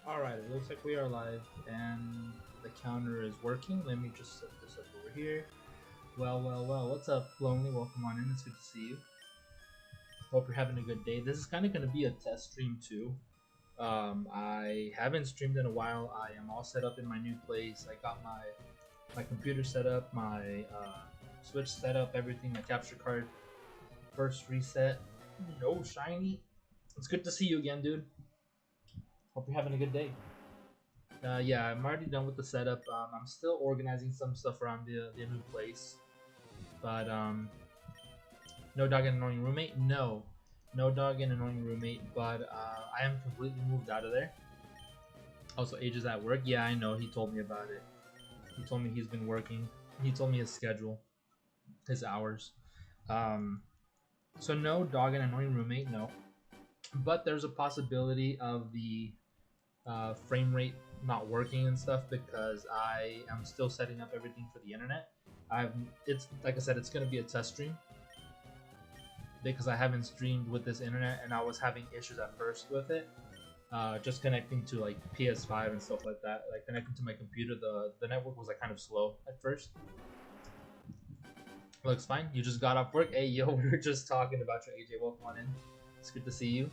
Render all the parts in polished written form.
Alright, it looks like we are live and the counter is working. Let me just set this up over here. Well, what's up, Lonely? Welcome on in, it's good to see you. Hope you're having a good day. This is kind of going to be a test stream too. I haven't streamed in a while. I am all set up in my new place. I got my computer set up, my Switch set up, everything, my capture card. First reset. No shiny. It's good to see you again, dude. Hope you're having a good day. Yeah, I'm already done with the setup. I'm still organizing some stuff around the new place, but no dog and annoying roommate. No dog and annoying roommate. But I am completely moved out of there. Also, Age is at work. Yeah, I know. He told me about it. He told me he's been working. He told me his schedule, his hours. Um, so no dog and annoying roommate. No, but there's a possibility of the frame rate not working and stuff because I am still setting up everything for the internet. It's like I said, it's gonna be a test stream because I haven't streamed with this internet and I was having issues at first with it. Just connecting to like PS5 and stuff like that, like connecting to my computer, the network was like kind of slow at first. Looks fine. You just got off work. Hey yo, we were just talking about your AJ. Welcome on in. It's good to see you.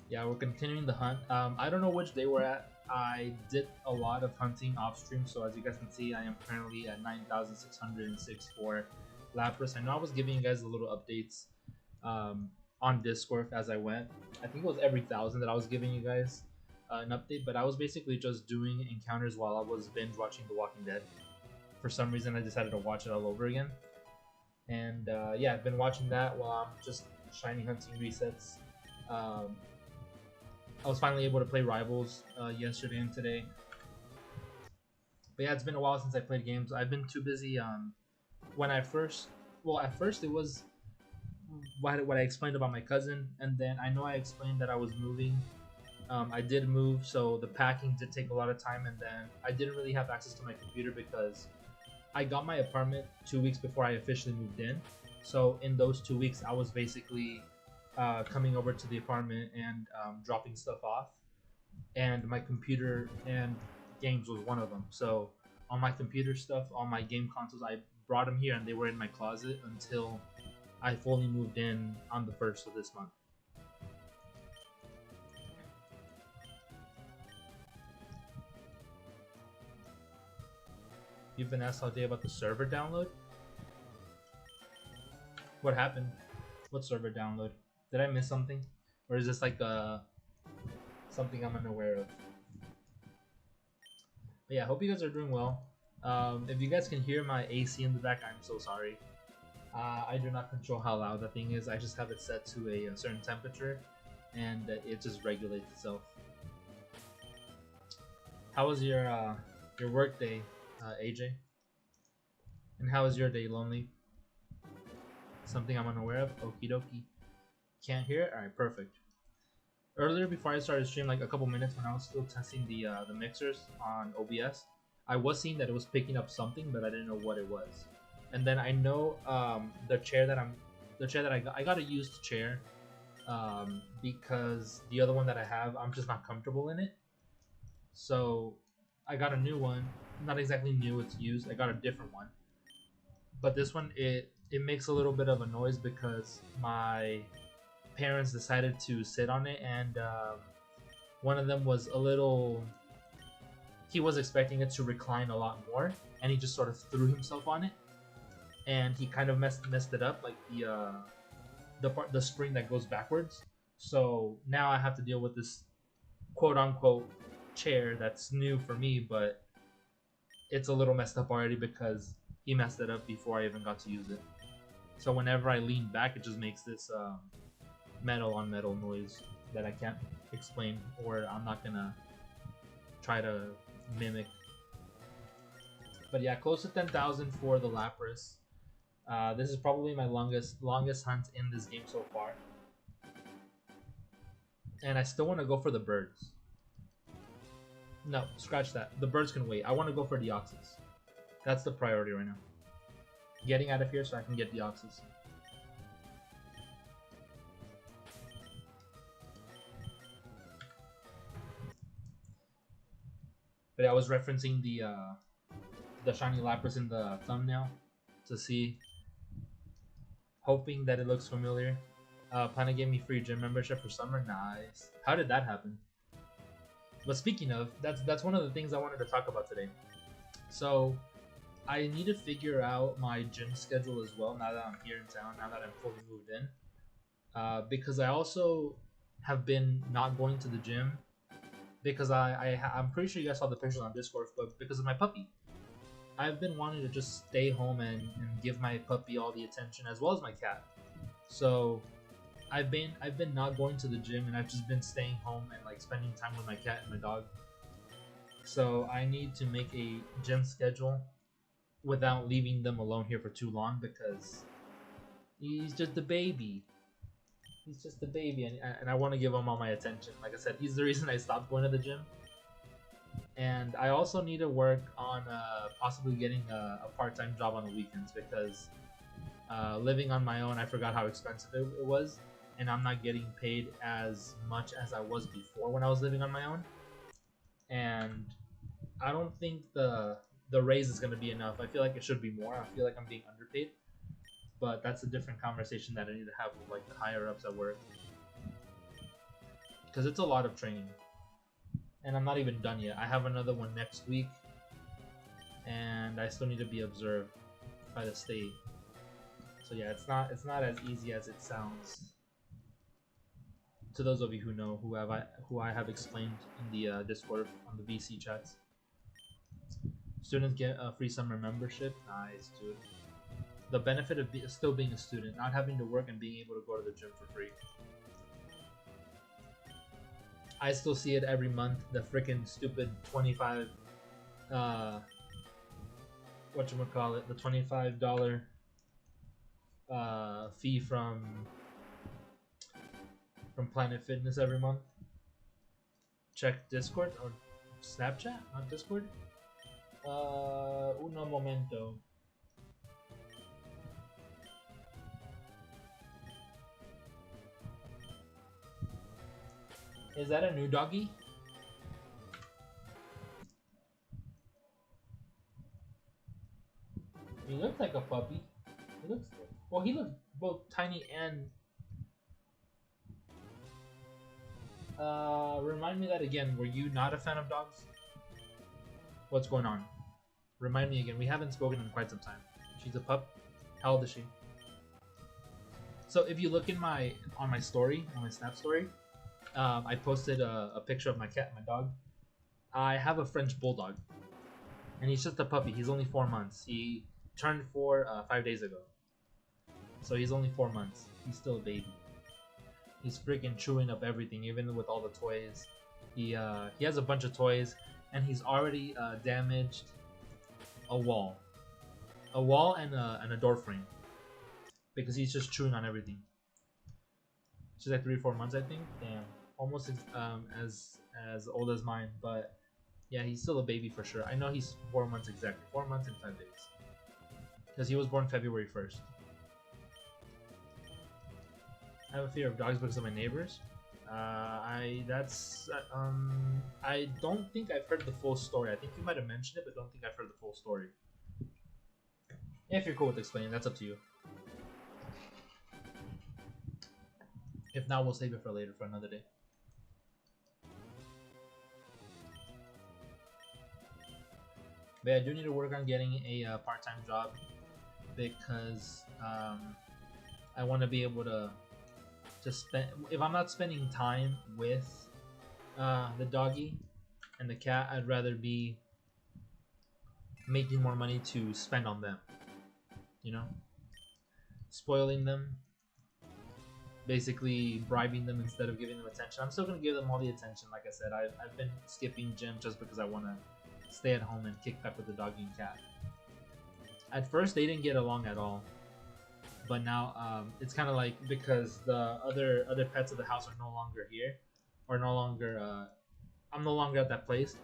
Yeah, we're continuing the hunt. I don't know which day we're at. I did a lot of hunting off stream, so as you guys can see, I am currently at 9,606 for Lapras. I know I was giving you guys a little updates on Discord as I went. I think it was every 1,000 that I was giving you guys an update, but I was basically just doing encounters while I was binge watching The Walking Dead. For some reason, I decided to watch it all over again. And yeah, I've been watching that while I'm just shiny hunting resets. I was finally able to play Rivals yesterday and today. But yeah, it's been a while since I played games. I've been too busy. When I first, well, at first it was what I explained about my cousin, and then I know I explained that I was moving. I did move, so the packing did take a lot of time, and then I didn't really have access to my computer because I got my apartment 2 weeks before I officially moved in. So in those 2 weeks, I was basically coming over to the apartment and dropping stuff off, and my computer and games was one of them. So all my computer stuff, all my game consoles, I brought them here and they were in my closet until I fully moved in on the 1st of this month. You've been asked all day about the server download? What happened? What server download? Did I miss something? Or is this like something I'm unaware of? But yeah, I hope you guys are doing well. If you guys can hear my AC in the back, I'm so sorry. I do not control how loud that thing is. I just have it set to a certain temperature, and it just regulates itself. How was your work day, AJ? And how was your day, Lonely? Something I'm unaware of? Okie dokie. Can't hear it? Alright, perfect. Earlier, before I started stream, like a couple minutes when I was still testing the mixers on OBS, I was seeing that it was picking up something, but I didn't know what it was. And then I know the chair that I got a used chair because the other one that I have, I'm just not comfortable in it. So I got a new one, not exactly new, it's used. I got a different one, but this one it makes a little bit of a noise because my parents decided to sit on it, and one of them was a little. He was expecting it to recline a lot more, and he just sort of threw himself on it, and he kind of messed it up, like the spring that goes backwards. So now I have to deal with this quote unquote chair that's new for me, but it's a little messed up already because he messed it up before I even got to use it. So whenever I lean back, it just makes this metal on metal noise that I can't explain, or I'm not gonna try to mimic. But yeah, close to 10,000 for the Lapras. This is probably my longest hunt in this game so far, and I still want to go for the birds. No, scratch that. The birds can wait. I want to go for Deoxys. That's the priority right now. Getting out of here so I can get Deoxys. But I was referencing the shiny Lapras in the thumbnail to see, hoping that it looks familiar. Planet gave me free gym membership for summer. Nice. How did that happen? But speaking of, that's one of the things I wanted to talk about today. So I need to figure out my gym schedule as well now that I'm here in town, now that I'm fully moved in. Because I also have been not going to the gym because I'm pretty sure you guys saw the pictures on Discord, but because of my puppy. I've been wanting to just stay home and give my puppy all the attention as well as my cat. So I've been not going to the gym, and I've just been staying home and like spending time with my cat and my dog. So I need to make a gym schedule without leaving them alone here for too long because he's just a baby. He's just a baby, and I want to give him all my attention. Like I said, he's the reason I stopped going to the gym. And I also need to work on possibly getting a part-time job on the weekends because living on my own, I forgot how expensive it was, and I'm not getting paid as much as I was before when I was living on my own. And I don't think the raise is going to be enough. I feel like it should be more. I feel like I'm being underpaid, but that's a different conversation that I need to have with like the higher ups at work because it's a lot of training. And I'm not even done yet. I have another one next week, and I still need to be observed by the state. So yeah, it's not as easy as it sounds. To those of you who know, who I have explained in the Discord on the VC chats. Students get a free summer membership. Nice, dude. The benefit of still being a student, not having to work and being able to go to the gym for free. I still see it every month. The freaking stupid 25, whatchamacallit, the $25 fee from Planet Fitness every month. Check Discord or Snapchat, not Discord. Uno momento. Is that a new doggy? He looks like a puppy. He looks well. He looks both tiny and. Remind me that again. Were you not a fan of dogs? What's going on? Remind me again. We haven't spoken in quite some time. She's a pup. How old is she? So if you look in on my story, on my Snap story. I posted a picture of my cat and my dog. I have a French bulldog, and he's just a puppy. He's only 4 months. He turned 4 5 days ago, so he's only 4 months. He's still a baby. He's freaking chewing up everything, even with all the toys. He has a bunch of toys, and he's already damaged a wall and a door frame because he's just chewing on everything. She's like 3 or 4 months, I think. Damn, almost as old as mine. But yeah, he's still a baby for sure. I know he's 4 months exactly. 4 months and 5 days. Because he was born February 1st. I have a fear of dogs because of my neighbors. I don't think I've heard the full story. I think you might have mentioned it, but don't think I've heard the full story. If you're cool with explaining, that's up to you. If not, we'll save it for later, for another day. But yeah, I do need to work on getting a part-time job because I want to be able to spend. If I'm not spending time with the doggy and the cat, I'd rather be making more money to spend on them. You know, spoiling them. Basically bribing them instead of giving them attention. I'm still going to give them all the attention. Like I said, I've been skipping gym just because I want to stay at home and kick back with the doggy and cat. At first they didn't get along at all, but now it's kind of like because the other pets of the house are no longer here, or no longer I'm no longer at that place.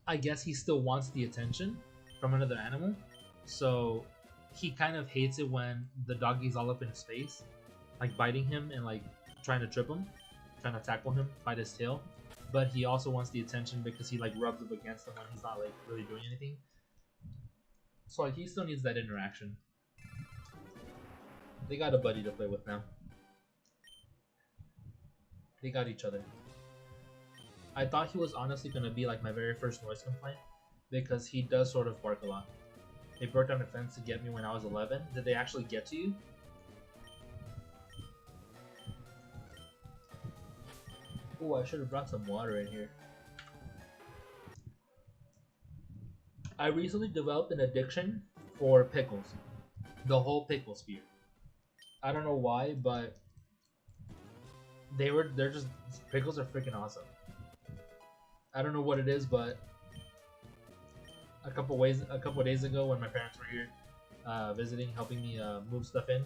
I guess he still wants the attention from another animal, so he kind of hates it when the doggy's all up in his face, like biting him and like trying to trip him. trying to tackle him, fight his tail, but he also wants the attention because he like rubs up against him when he's not like really doing anything. So like he still needs that interaction. They got a buddy to play with now. They got each other. I thought he was honestly gonna be like my very first noise complaint because he does sort of bark a lot. They broke down a fence to get me when I was 11. Did they actually get to you? Oh, I should have brought some water in here. I recently developed an addiction for pickles. The whole pickle sphere. I don't know why, but they're just pickles are freaking awesome. I don't know what it is, but a couple days ago when my parents were here visiting, helping me move stuff in,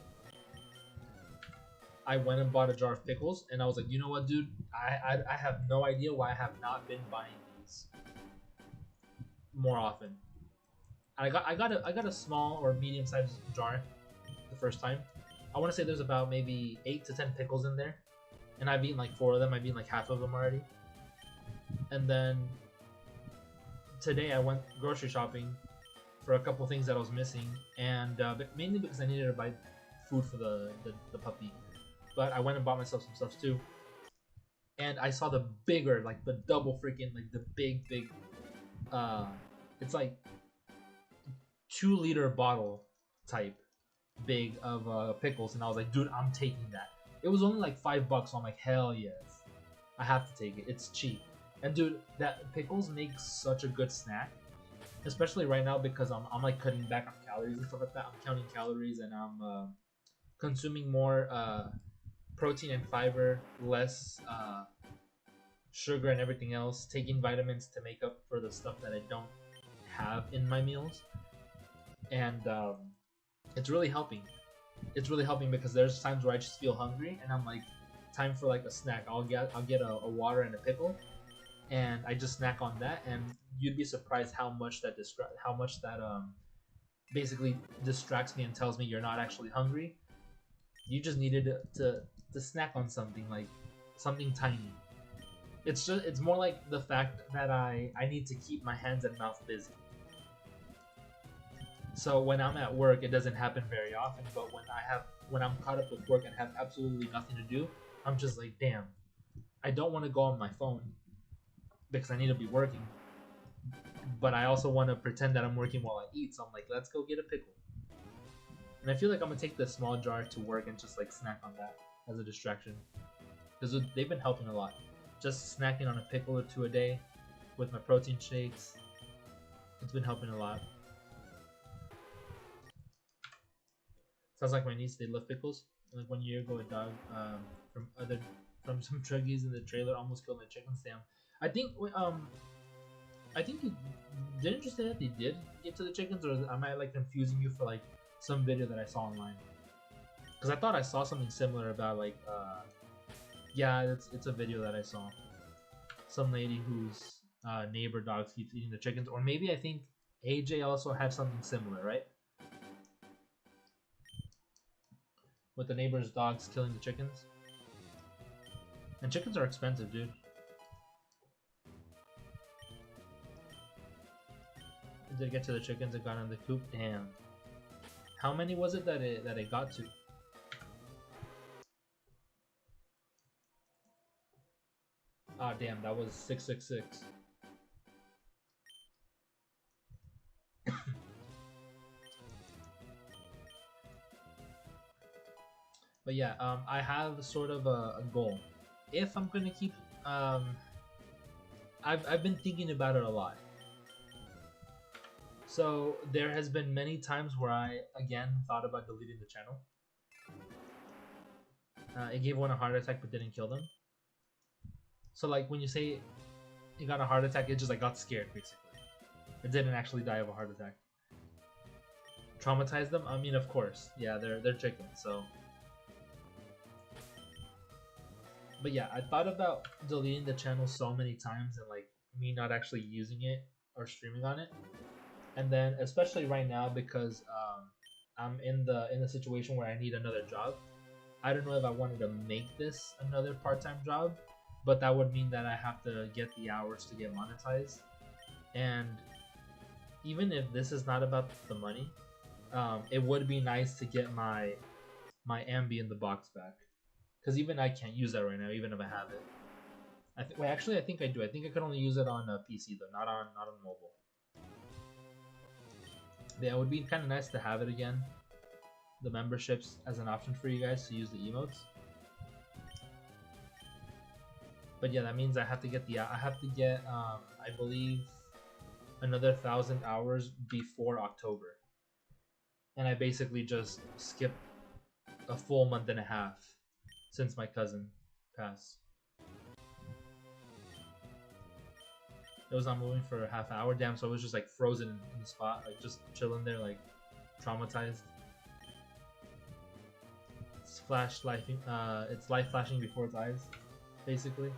I went and bought a jar of pickles, and I was like, you know what, dude? I have no idea why I have not been buying these more often. I got a small or medium sized jar the first time. I want to say there's about maybe 8 to 10 pickles in there, and I've eaten like 4 of them. I've eaten like half of them already. And then today I went grocery shopping for a couple things that I was missing, and mainly because I needed to buy food for the puppy. But I went and bought myself some stuff too. And I saw the bigger, like the double freaking, like the big, it's like 2-liter bottle type big of pickles. And I was like, dude, I'm taking that. It was only like $5, so I'm like, hell yes. I have to take it. It's cheap. And dude, that pickles make such a good snack. Especially right now because I'm like cutting back on calories and stuff like that. I'm counting calories and I'm consuming more protein and fiber, less sugar and everything else, taking vitamins to make up for the stuff that I don't have in my meals, and it's really helping. It's really helping because there's times where I just feel hungry and I'm like, time for like a snack. I'll get a water and a pickle, and I just snack on that, and you'd be surprised how much that basically distracts me and tells me you're not actually hungry. You just needed to snack on something, like something tiny. It's more like the fact that I need to keep my hands and mouth busy. So when I'm at work, it doesn't happen very often, but when I'm caught up with work and have absolutely nothing to do, I'm just like, damn, I don't want to go on my phone because I need to be working, but I also want to pretend that I'm working while I eat. So I'm like, let's go get a pickle. And I feel like I'm gonna take the small jar to work and just like snack on that as a distraction, because they've been helping a lot. Just snacking on a pickle or 2 a day with my protein shakes, it's been helping a lot. Sounds like my niece, they love pickles. Like 1 year ago, a dog from some druggies in the trailer almost killed my chickens. Damn. I think you didn't you say that they did get to the chickens, or am I like confusing you for like some video that I saw online? Because I thought I saw something similar about like yeah, it's a video that I saw. Some lady whose neighbor dog keeps eating the chickens, or maybe I think AJ also had something similar, right? With the neighbor's dogs killing the chickens. And chickens are expensive, dude. Did it get to the chickens that got in the coop? Damn. How many was it that it got to? Ah, damn, that was 666. But yeah, I have sort of a goal. If I'm gonna keep, I've been thinking about it a lot. So there has been many times where I again thought about deleting the channel. It gave one a heart attack but didn't kill them. So like when you say it got a heart attack, it just like got scared basically. It didn't actually die of a heart attack. Traumatized them? I mean, of course. Yeah, they're chickens, so. But yeah, I thought about deleting the channel so many times and like me not actually using it or streaming on it. And then especially right now because I'm in the situation where I need another job. I don't know if I wanted to make this another part-time job, but that would mean that I have to get the hours to get monetized. And even if this is not about the money, it would be nice to get my Ambi in the box back, because even I can't use that right now, even if I have it. Wait, actually, I think I do. I think I can only use it on a PC though, not on mobile. Yeah, it would be kind of nice to have it again. The memberships as an option for you guys to use the emotes. But yeah, that means I have to get I believe another 1,000 hours before October, and I basically just skipped a full month and a half since my cousin passed. It was not moving for a half hour. Damn, so I was just like frozen in the spot, like just chilling there, like traumatized. It's life flashing before its eyes, basically.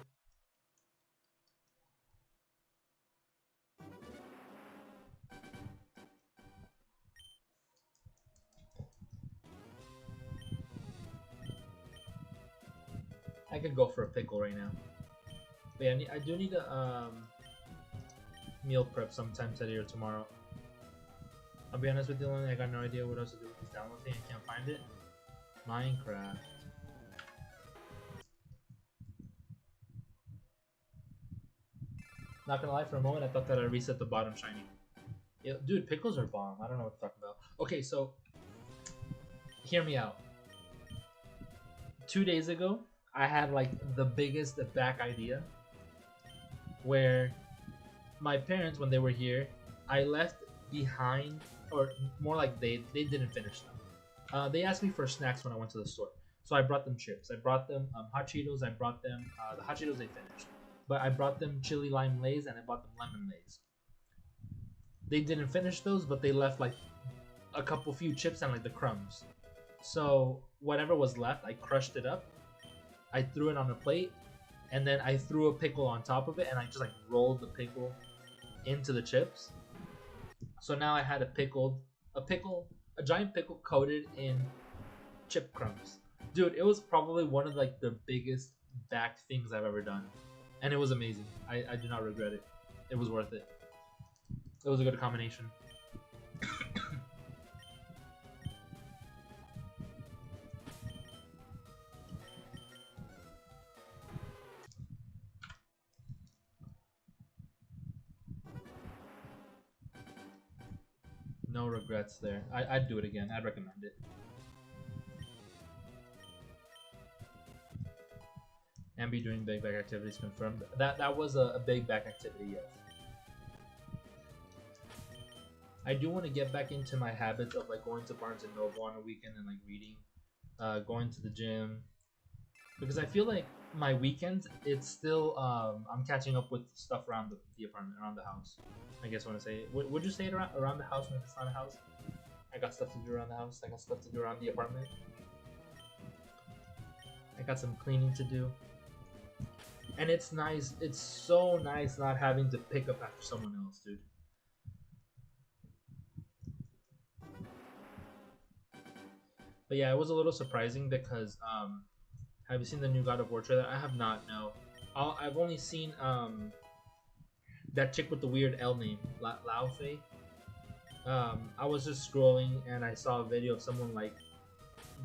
I could go for a pickle right now. But yeah, I do need a meal prep sometime today or tomorrow. I'll be honest with you, I got no idea what else to do with this download thing. I can't find it. Minecraft. Not gonna lie, for a moment I thought that I reset the bottom shiny. Yeah, dude, pickles are bomb. I don't know what to talk about. Okay, so hear me out. 2 days ago, I had like the biggest back idea where my parents, when they were here, I left behind, or more like they didn't finish them. They asked me for snacks when I went to the store, so I brought them chips. I brought them hot Cheetos. I brought them the hot Cheetos they finished, but I brought them chili lime lays and I bought them lemon lays. They didn't finish those, but they left like a few chips and like the crumbs. So whatever was left, I crushed it up. I threw it on a plate, and then I threw a pickle on top of it, and I just like rolled the pickle into the chips. So now I had a giant pickle coated in chip crumbs. Dude, it was probably one of like the biggest back things I've ever done, and it was amazing. I do not regret it. It was worth it. It was a good combination. No regrets there. I'd do it again. I'd recommend it. And be doing big back activities confirmed. That was a big back activity, yes. I do want to get back into my habits of like going to Barnes and Noble on a weekend and like reading, going to the gym, because I feel like my weekends it's still I'm catching up with stuff around the apartment, around the house. I guess I want to say, would you say it around the house when it's not a house? I got stuff to do around the house. I got stuff to do around the apartment. I got some cleaning to do. And it's nice. It's so nice not having to pick up after someone else, dude. But yeah, it was a little surprising because have you seen the new God of War trailer? I have not. No, I've only seen that chick with the weird L name, Lao Fei. I was just scrolling and I saw a video of someone like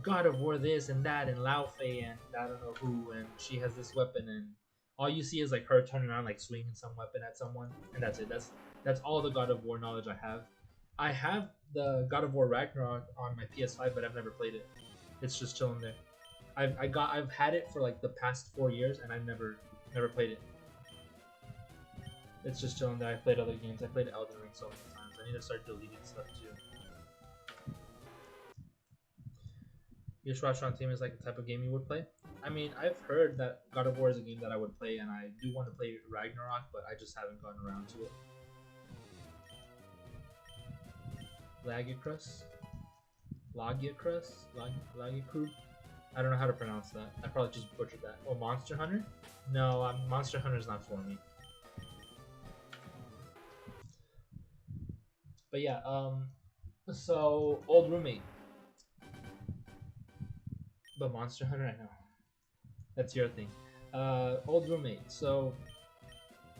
God of War this and that and Lao Fei and I don't know who, and she has this weapon, and all you see is like her turning around like swinging some weapon at someone, and that's it. That's all the God of War knowledge I have. I have the God of War Ragnarok on my PS5, but I've never played it. It's just chilling there. I've had it for like the past 4 years, and I've never played it. It's just chilling there. I played other games. I played Elden Ring so many times. I need to start deleting stuff too. Your Restaurant Team is like the type of game you would play. I mean, I've heard that God of War is a game that I would play, and I do want to play Ragnarok, but I just haven't gotten around to it. Lagicrus? Lagicrus? I don't know how to pronounce that. I probably just butchered that. Oh, Monster Hunter? No, Monster Hunter is not for me. But yeah, so old roommate. But Monster Hunter, I know. That's your thing. Old roommate. So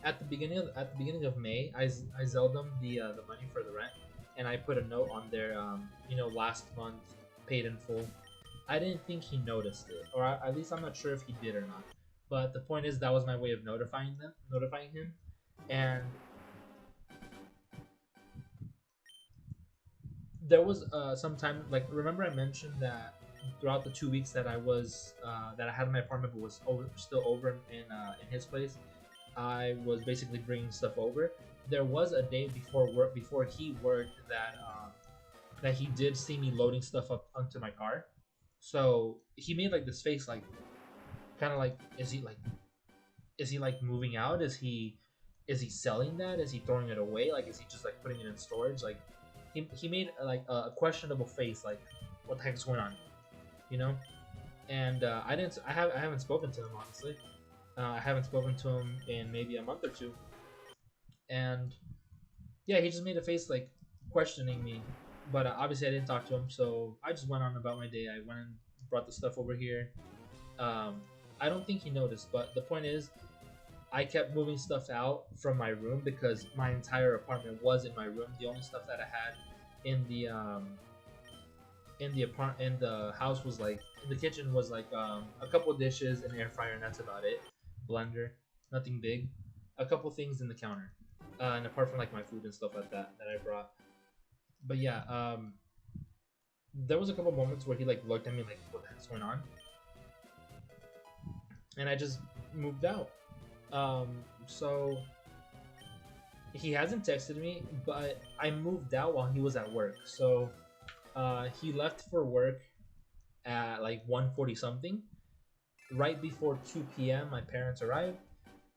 at the beginning of May, I zelled them the money for the rent, and I put a note on there. Last month paid in full. I didn't think he noticed it, or at least I'm not sure if he did or not. But the point is that was my way of notifying him, and there was some time, like, remember I mentioned that throughout the 2 weeks that I had in my apartment but was still over in his place, I was basically bringing stuff over. There was a day before he worked that he did see me loading stuff up onto my car. So he made like this face, like kind of like, is he like moving out? Is he selling that? Is he throwing it away? Like, is he just like putting it in storage? Like, he made like a questionable face, like, what the heck is going on, you know? And I haven't spoken to him, honestly. I haven't spoken to him in maybe a month or two, and yeah, he just made a face like questioning me. But obviously, I didn't talk to him, so I just went on about my day. I went and brought the stuff over here. Um, I don't think he noticed, but the point is, I kept moving stuff out from my room because my entire apartment was in my room. The only stuff that I had in the house was like in the kitchen was like a couple dishes, an air fryer, and that's about it. Blender, nothing big. A couple things in the counter, and apart from like my food and stuff like that I brought. But yeah, there was a couple moments where he like looked at me like, "What the heck's going on?" And I just moved out. So he hasn't texted me, but I moved out while he was at work. So he left for work at like 1:40 something. Right before 2 p.m., my parents arrived.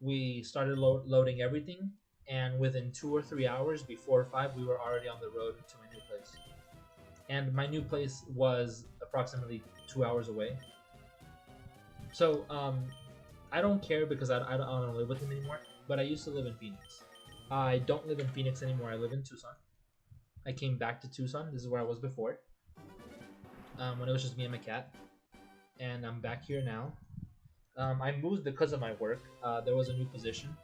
We started loading everything, and within 2 or 3 hours, before 5, we were already on the road to my new place. And my new place was approximately 2 hours away. So I don't care because I don't live with him anymore. But I used to live in Phoenix. I don't live in Phoenix anymore. I live in Tucson. I came back to Tucson. This is where I was before, when it was just me and my cat. And I'm back here now. I moved because of my work. There was a new position,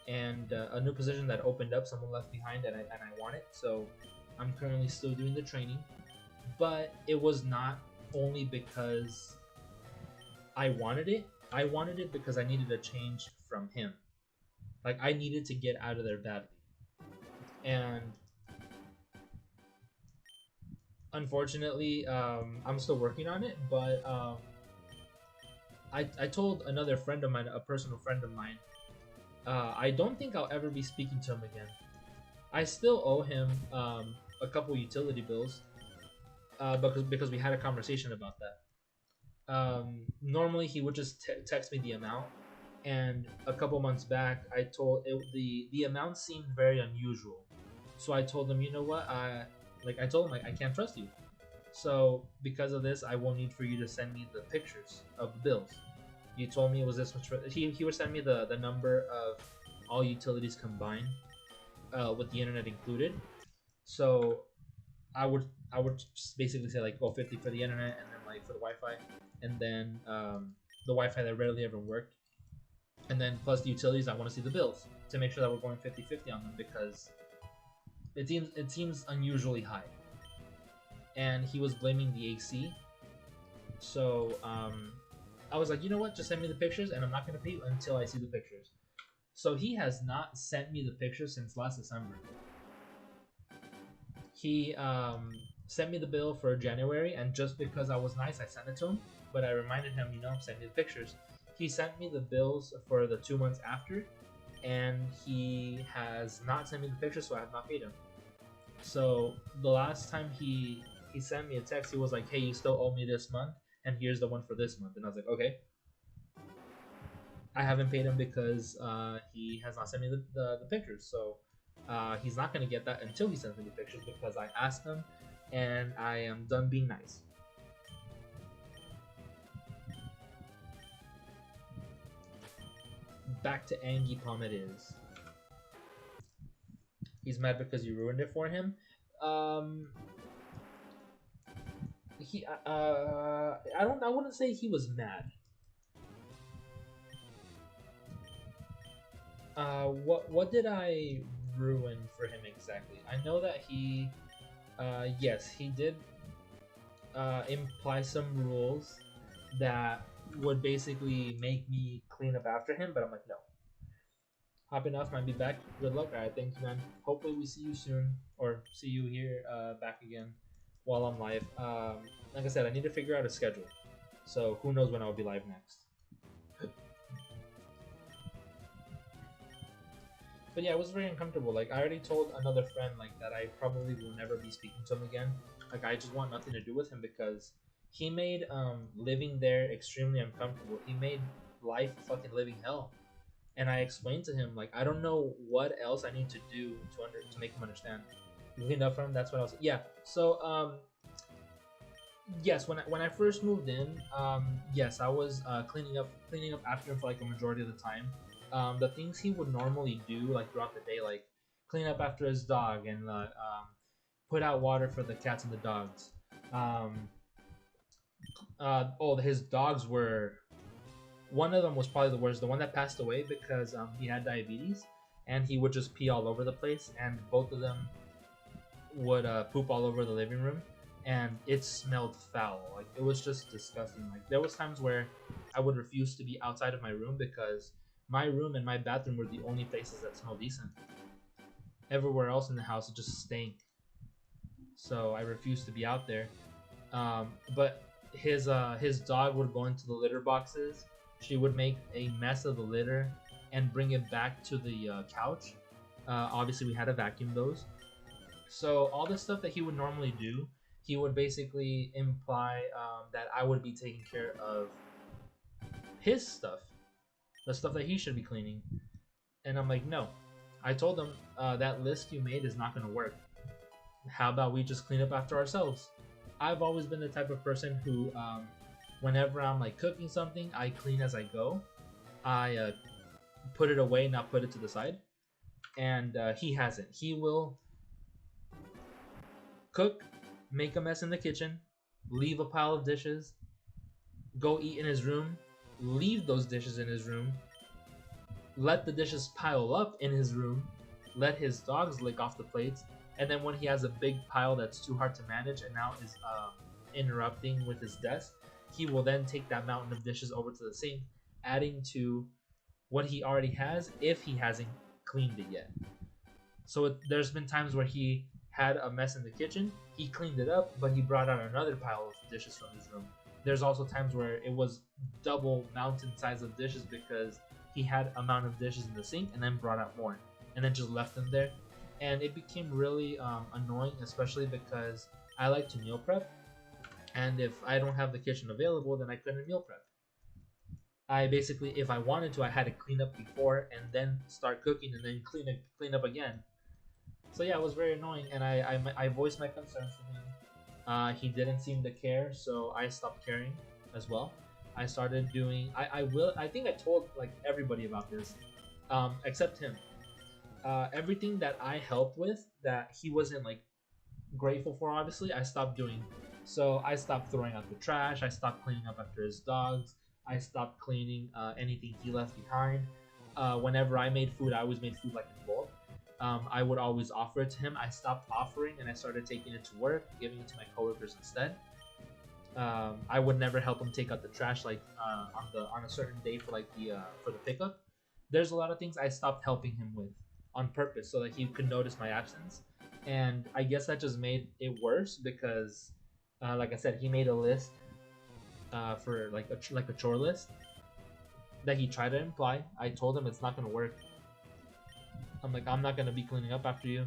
and a new position that opened up. Someone left behind, and I want it. So I'm currently still doing the training. But it was not only because I wanted it. I wanted it because I needed a change from him. Like, I needed to get out of there badly. And unfortunately, I'm still working on it, but I told another friend of mine, a personal friend of mine, I don't think I'll ever be speaking to him again. I still owe him a couple utility bills, because we had a conversation about that. Normally, he would just text me the amount, and a couple months back, the amount seemed very unusual. So I told him, you know what, I told him, I can't trust you. So because of this, I will need for you to send me the pictures of the bills. You told me it was this much. He would send me the number of all utilities combined, with the internet included. So I would just basically say like, oh, 50 for the internet, and then like for the Wi-Fi, and then the Wi-Fi that rarely ever worked, and then plus the utilities. I want to see the bills to make sure that we're going 50-50 on them, because it seems unusually high. And he was blaming the AC. So I was like, you know what? Just send me the pictures, and I'm not gonna pay you until I see the pictures. So he has not sent me the pictures since last December. He sent me the bill for January, and just because I was nice, I sent it to him. But I reminded him, send me the pictures. He sent me the bills for the 2 months after, and he has not sent me the pictures, so I have not paid him. So the last time he sent me a text, he was like, "Hey, you still owe me this month, and here's the one for this month." And I was like, "Okay." I haven't paid him because he has not sent me the pictures. So he's not going to get that until he sends me the pictures, because I asked him, and I am done being nice. Back to Angie Palm it is. He's mad because you ruined it for him. Um, he I wouldn't say he was mad. What did I ruin for him exactly? I know that he yes, he did imply some rules that would basically make me clean up after him, but I'm like, no. Hopping off, might be back. Good luck. Alright, thank you, man. Hopefully we see you soon, or see you here back again while I'm live. Like I said, I need to figure out a schedule. So who knows when I'll be live next. But yeah, it was very uncomfortable. Like I already told another friend like that I probably will never be speaking to him again. Like I just want nothing to do with him because he made living there extremely uncomfortable. He made life a fucking living hell. And I explained to him like I don't know what else I need to do to make him understand. You cleaned up for him. That's what I was. Yeah. So yes, when I first moved in, yes, I was cleaning up after him for like a majority of the time. The things he would normally do like throughout the day, like clean up after his dog and put out water for the cats and the dogs. Um, his dogs were one of them was probably the worst, the one that passed away because he had diabetes and he would just pee all over the place, and both of them would poop all over the living room, and it smelled foul. Like it was just disgusting. Like there was times where I would refuse to be outside of my room because my room and my bathroom were the only places that smelled decent. Everywhere else in the house it just stank. So I refused to be out there. But his dog would go into the litter boxes. She would make a mess of the litter and bring it back to the couch. Obviously, we had to vacuum those. So all the stuff that he would normally do, he would basically imply that I would be taking care of his stuff, the stuff that he should be cleaning. And I'm like, no. I told him that list you made is not going to work. How about we just clean up after ourselves? I've always been the type of person who, whenever I'm like cooking something, I clean as I go. I put it away, not put it to the side. And he hasn't. He will cook, make a mess in the kitchen, leave a pile of dishes, go eat in his room, leave those dishes in his room, let the dishes pile up in his room, let his dogs lick off the plates, and then when he has a big pile that's too hard to manage and now is interrupting with his desk, he will then take that mountain of dishes over to the sink, adding to what he already has if he hasn't cleaned it yet. So there's been times where he had a mess in the kitchen, he cleaned it up, but he brought out another pile of dishes from his room. There's also times where it was double mountain size of dishes because he had amount of dishes in the sink and then brought out more and then just left them there. And it became really annoying, especially because I like to meal prep, and if I don't have the kitchen available, then I couldn't meal prep. I basically, if I wanted to, I had to clean up before and then start cooking and then clean up again. So yeah, it was very annoying, and I voiced my concerns to him. He didn't seem to care, so I stopped caring as well. I started doing. I think I told like everybody about this, except him. Everything that I helped with that he wasn't like grateful for, obviously, I stopped doing. So I stopped throwing out the trash. I stopped cleaning up after his dogs. I stopped cleaning anything he left behind. Whenever I made food, I always made food like in bulk. I would always offer it to him. I stopped offering and I started taking it to work, giving it to my coworkers instead. I would never help him take out the trash like on a certain day for like the for the pickup. There's a lot of things I stopped helping him with on purpose so that he could notice my absence, and I guess that just made it worse because, like I said, he made a list for like a chore list that he tried to imply. I told him it's not gonna work. I'm like, I'm not gonna be cleaning up after you,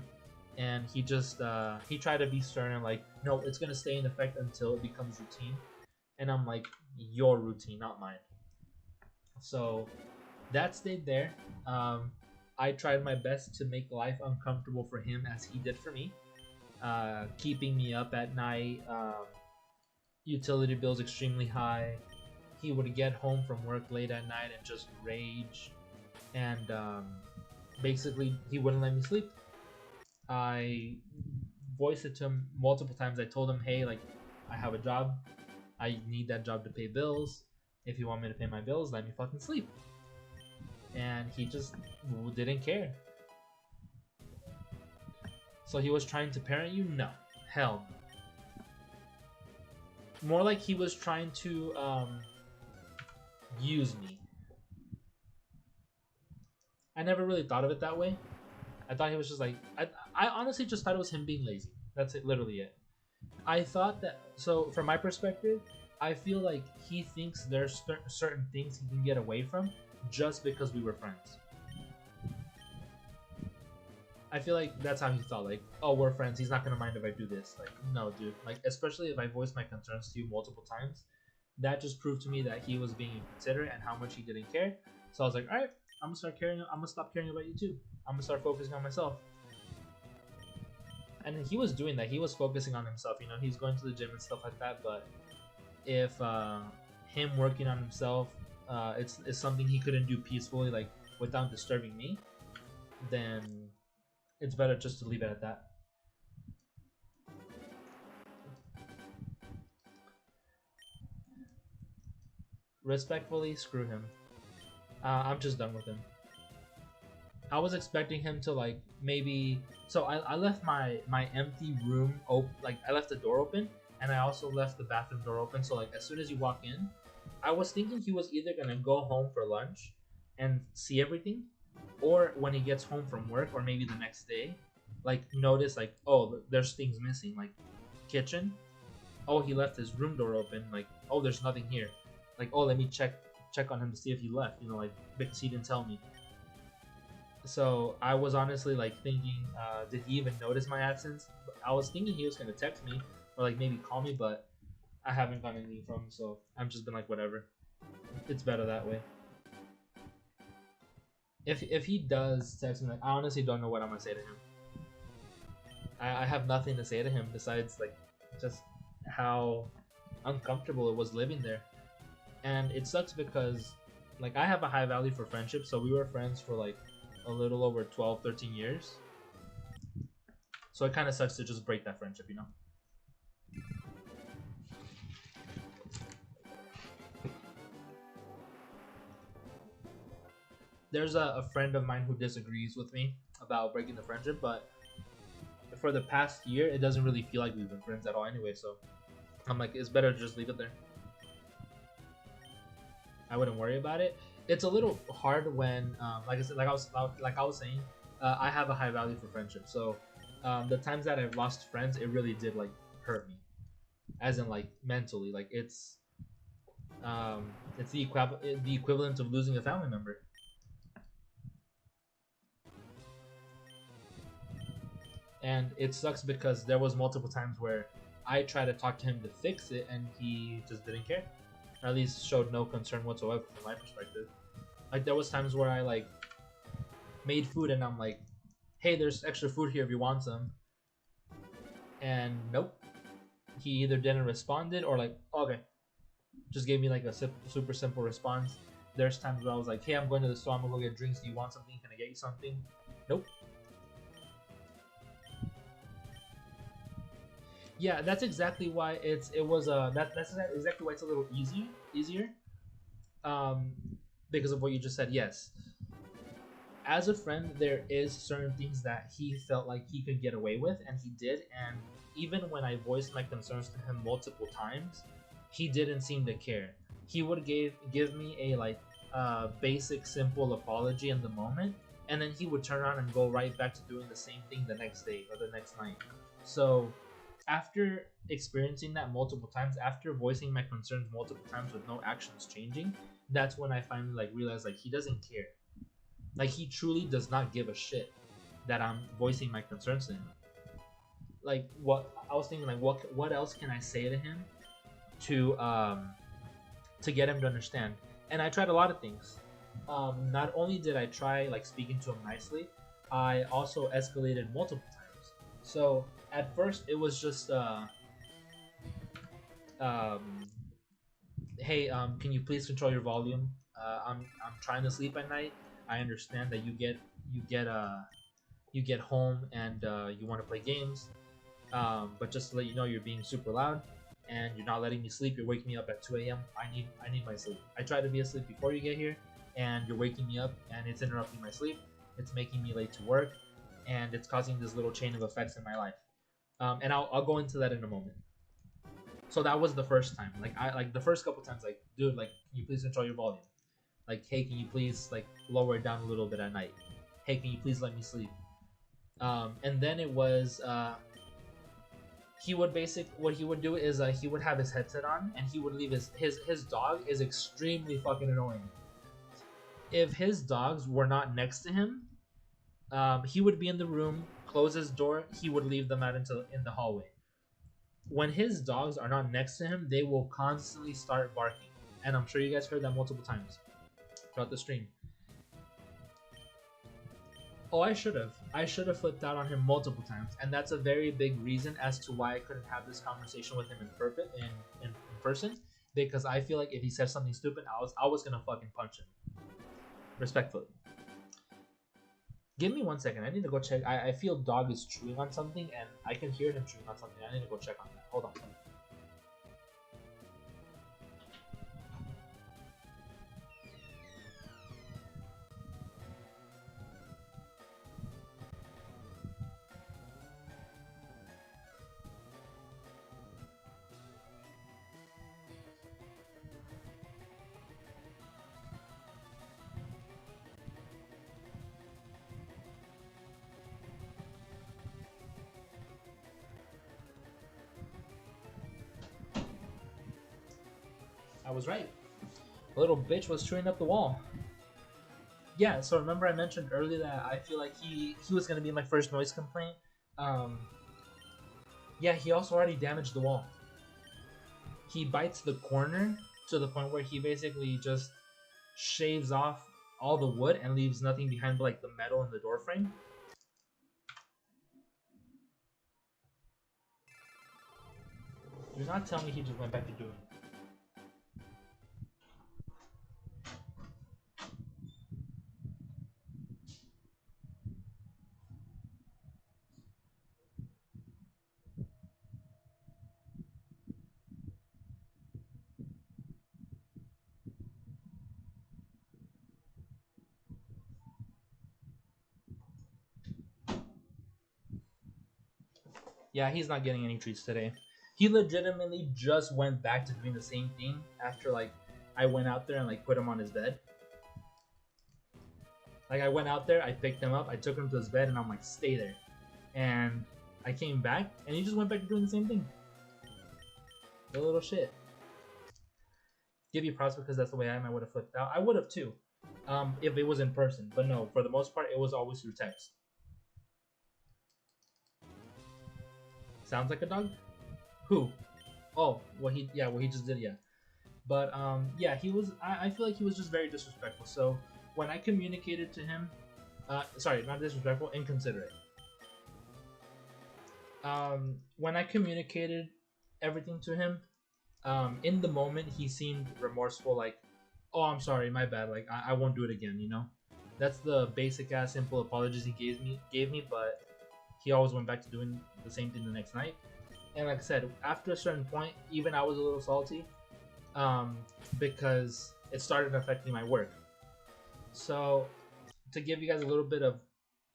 and he just he tried to be stern and like, no, it's gonna stay in effect until it becomes routine. And I'm like, your routine, not mine. So that stayed there. I tried my best to make life uncomfortable for him as he did for me, keeping me up at night, utility bills extremely high. He would get home from work late at night and just rage, and basically he wouldn't let me sleep. I voiced it to him multiple times. I told him, hey, like, I have a job. I need that job to pay bills. If you want me to pay my bills, let me fucking sleep. And he just didn't care. So he was trying to parent you? No. Hell no. More like he was trying to use me. I never really thought of it that way. I thought he was just like I honestly just thought it was him being lazy. That's it, literally it. I thought that, so from my perspective, I feel like he thinks there's certain things he can get away from just because we were friends. I feel like that's how he thought, like, oh, we're friends, he's not gonna mind if I do this. Like, no, dude. Like, especially if I voiced my concerns to you multiple times, that just proved to me that he was being inconsiderate and how much he didn't care. So I was like, all right, I'm gonna stop caring about you too. I'm gonna start focusing on myself. And he was doing that. He was focusing on himself. You know, he's going to the gym and stuff like that. But if him working on himself, it's something he couldn't do peacefully, like without disturbing me, then it's better just to leave it at that. Respectfully, screw him. I'm just done with him. I was expecting him to like maybe. So I left my empty room open. Like I left the door open, and I also left the bathroom door open. So like as soon as you walk in, I was thinking he was either gonna go home for lunch and see everything, or when he gets home from work, or maybe the next day, like notice like, oh, there's things missing, like kitchen. Oh, he left his room door open. Like, oh, there's nothing here. Like, oh, let me check on him to see if he left. You know, like because he didn't tell me. So I was honestly like thinking, did he even notice my absence? I was thinking he was gonna text me or like maybe call me, but I haven't gotten anything from him, so I've just been like, whatever. It's better that way. If he does text me, like, I honestly don't know what I'm gonna say to him. I have nothing to say to him besides like just how uncomfortable it was living there, and it sucks because like I have a high value for friendship, so we were friends for like a little over 12, 13 years. So it kind of sucks to just break that friendship, you know? There's a friend of mine who disagrees with me about breaking the friendship, but for the past year, it doesn't really feel like we've been friends at all anyway, so I'm like, it's better to just leave it there. I wouldn't worry about it. It's a little hard when, like I said, like I was saying, I have a high value for friendship. So the times that I've lost friends, it really did like hurt me, as in like mentally. Like it's the equivalent of losing a family member. And it sucks because there was multiple times where I tried to talk to him to fix it, and he just didn't care, or at least showed no concern whatsoever from my perspective. Like there was times where I like made food and I'm like, hey, there's extra food here if you want some. And nope. He either didn't respond it or like, okay. Just gave me like a super simple response. There's times where I was like, hey, I'm going to the store, I'm gonna go get drinks. Do you want something? Can I get you something? Nope. Yeah, that's exactly why that's exactly why it's a little easier. Um, because of what you just said. Yes, as a friend, there is certain things that he felt like he could get away with, and he did. And even when I voiced my concerns to him multiple times, he didn't seem to care. He would give me a like basic, simple apology in the moment, and then he would turn around and go right back to doing the same thing the next day or the next night. So after experiencing that multiple times, after voicing my concerns multiple times with no actions changing, that's when I finally like realized like he doesn't care. Like he truly does not give a shit that I'm voicing my concerns to him. Like what I was thinking, like what else can I say to him to get him to understand? And I tried a lot of things. Not only did I try like speaking to him nicely, I also escalated multiple times. So at first it was just hey, can you please control your volume? I'm trying to sleep at night. I understand that you get home and you want to play games, but just to let you know, you're being super loud, and you're not letting me sleep. You're waking me up at 2 a.m. I need my sleep. I try to be asleep before you get here, and you're waking me up, and it's interrupting my sleep. It's making me late to work, and it's causing this little chain of effects in my life. And I'll go into that in a moment. So that was the first time. Like the first couple times, like, dude, like, can you please control your volume? Like, hey, can you please like lower it down a little bit at night? Hey, can you please let me sleep? And then it was he would what he would do is he would have his headset on and he would leave his dog is extremely fucking annoying. If his dogs were not next to him, he would be in the room, close his door, he would leave them out in the hallway. When his dogs are not next to him, they will constantly start barking. And I'm sure you guys heard that multiple times throughout the stream. Oh, I should have. I should have flipped out on him multiple times, and that's a very big reason as to why I couldn't have this conversation with him in person. Because I feel like if he said something stupid, I was gonna fucking punch him. Respectfully. Give me 1 second. I need to go check. I feel dog is chewing on something, and I can hear him chewing on something. I need to go check on that. Hold on. I was right. The little bitch was chewing up the wall. Yeah, so remember I mentioned earlier that I feel like he was gonna be my first noise complaint. Yeah, he also already damaged the wall. He bites the corner to the point where he basically just shaves off all the wood and leaves nothing behind but like the metal in the door frame. Do not tell me he just went back to doing it. Yeah, he's not getting any treats today. He legitimately just went back to doing the same thing after like I went out there and like put him on his bed. Like I went out there, I picked him up, I took him to his bed, and I'm like, stay there. And I came back, and he just went back to doing the same thing. The little shit. Give you props because that's the way I am. I would have flipped out. I would have too, if it was in person. But no, for the most part, it was always through text. Sounds like a dog. Who? Oh, what he just did, yeah. But yeah, he was. I feel like he was just very disrespectful. So when I communicated to him, sorry, not disrespectful, inconsiderate. When I communicated everything to him, in the moment he seemed remorseful, like, oh, I'm sorry, my bad, like I won't do it again, you know. That's the basic ass simple apologies he gave me, but he always went back to doing the same thing the next night. And like I said, after a certain point, even I was a little salty, because it started affecting my work. So to give you guys a little bit of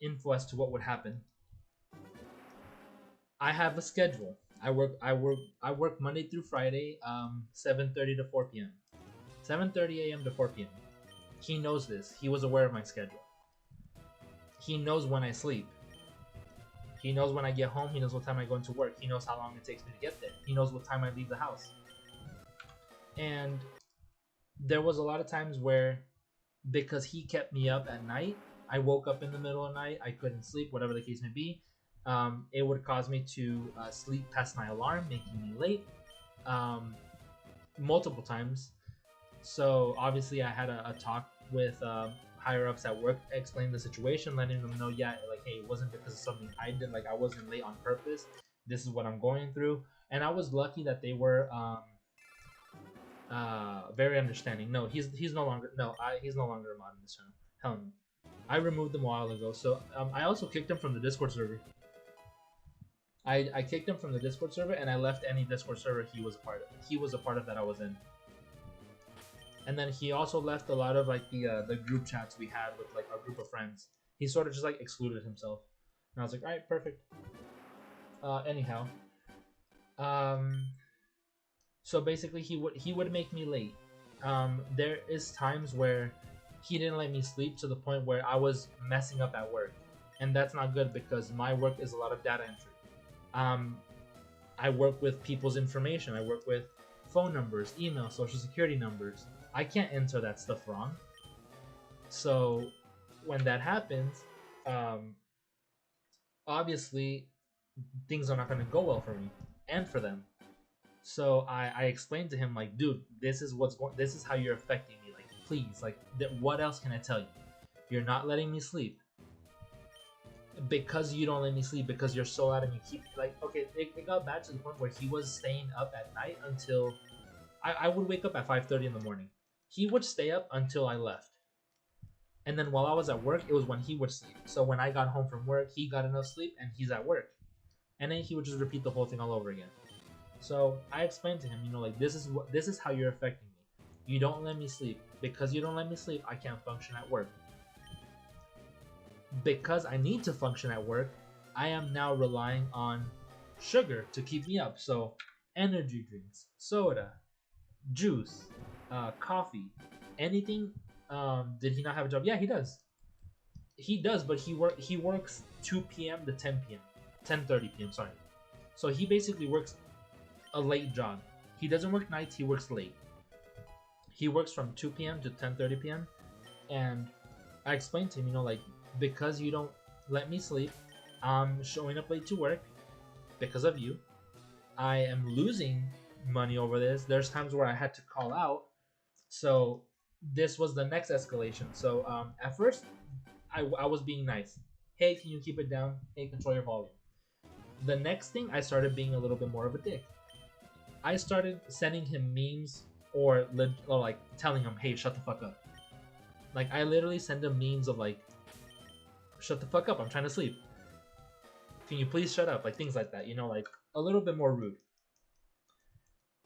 info as to what would happen, I have a schedule. I work Monday through Friday, 7:30 to 4 p.m. 7:30 a.m. to 4 p.m. He knows this. He was aware of my schedule. He knows when I sleep. He knows when I get home. He knows what time I go into work. He knows how long it takes me to get there. He knows what time I leave the house. And there was a lot of times where, because he kept me up at night, I woke up in the middle of the night, I couldn't sleep, whatever the case may be. It would cause me to sleep past my alarm, making me late, multiple times. So obviously I had a talk with higher ups at work, explain the situation, letting them know, yeah, like, hey, it wasn't because of something I did, like I wasn't late on purpose. This is what I'm going through. And I was lucky that they were very understanding. No, he's no longer he's no longer a mod in this channel. Hell no. I removed him a while ago. So I also kicked him from the Discord server. I kicked him from the Discord server, and I left any Discord server he was a part of. He was a part of that I was in. And then he also left a lot of like the group chats we had with like our group of friends. He sort of just like excluded himself. And I was like, all right, perfect. Anyhow, so basically he would make me late. There is times where he didn't let me sleep to the point where I was messing up at work, and that's not good because my work is a lot of data entry. I work with people's information. I work with phone numbers, email, social security numbers. I can't enter that stuff wrong. So when that happens, obviously things are not going to go well for me and for them. So I explained to him like, dude, this is what's going. This is how you're affecting me. Like, please, like, what else can I tell you? You're not letting me sleep. Because you don't let me sleep, because you're so out and you keep like, okay, it got bad to the point where he was staying up at night until I would wake up at 5:30 in the morning. He would stay up until I left. And then while I was at work, it was when he would sleep. So when I got home from work, he got enough sleep and he's at work. And then he would just repeat the whole thing all over again. So I explained to him, you know, like, this is how you're affecting me. You don't let me sleep. Because you don't let me sleep, I can't function at work. Because I need to function at work, I am now relying on sugar to keep me up. So energy drinks, soda, juice, coffee, anything. Did he not have a job? Yeah, he does. He does, but he works 2 p.m. to 10 p.m. 10:30 p.m. Sorry. So he basically works a late job. He doesn't work nights. He works late. He works from 2 p.m. to 10:30 p.m. And I explained to him, you know, like, because you don't let me sleep, I'm showing up late to work because of you. I am losing money over this. There's times where I had to call out. So this was the next escalation. So at first, I was being nice. Hey, can you keep it down? Hey, control your volume. The next thing, I started being a little bit more of a dick. I started sending him memes or like telling him, hey, shut the fuck up. Like, I literally send him memes of like, shut the fuck up, I'm trying to sleep. Can you please shut up? Like, things like that, you know, like a little bit more rude.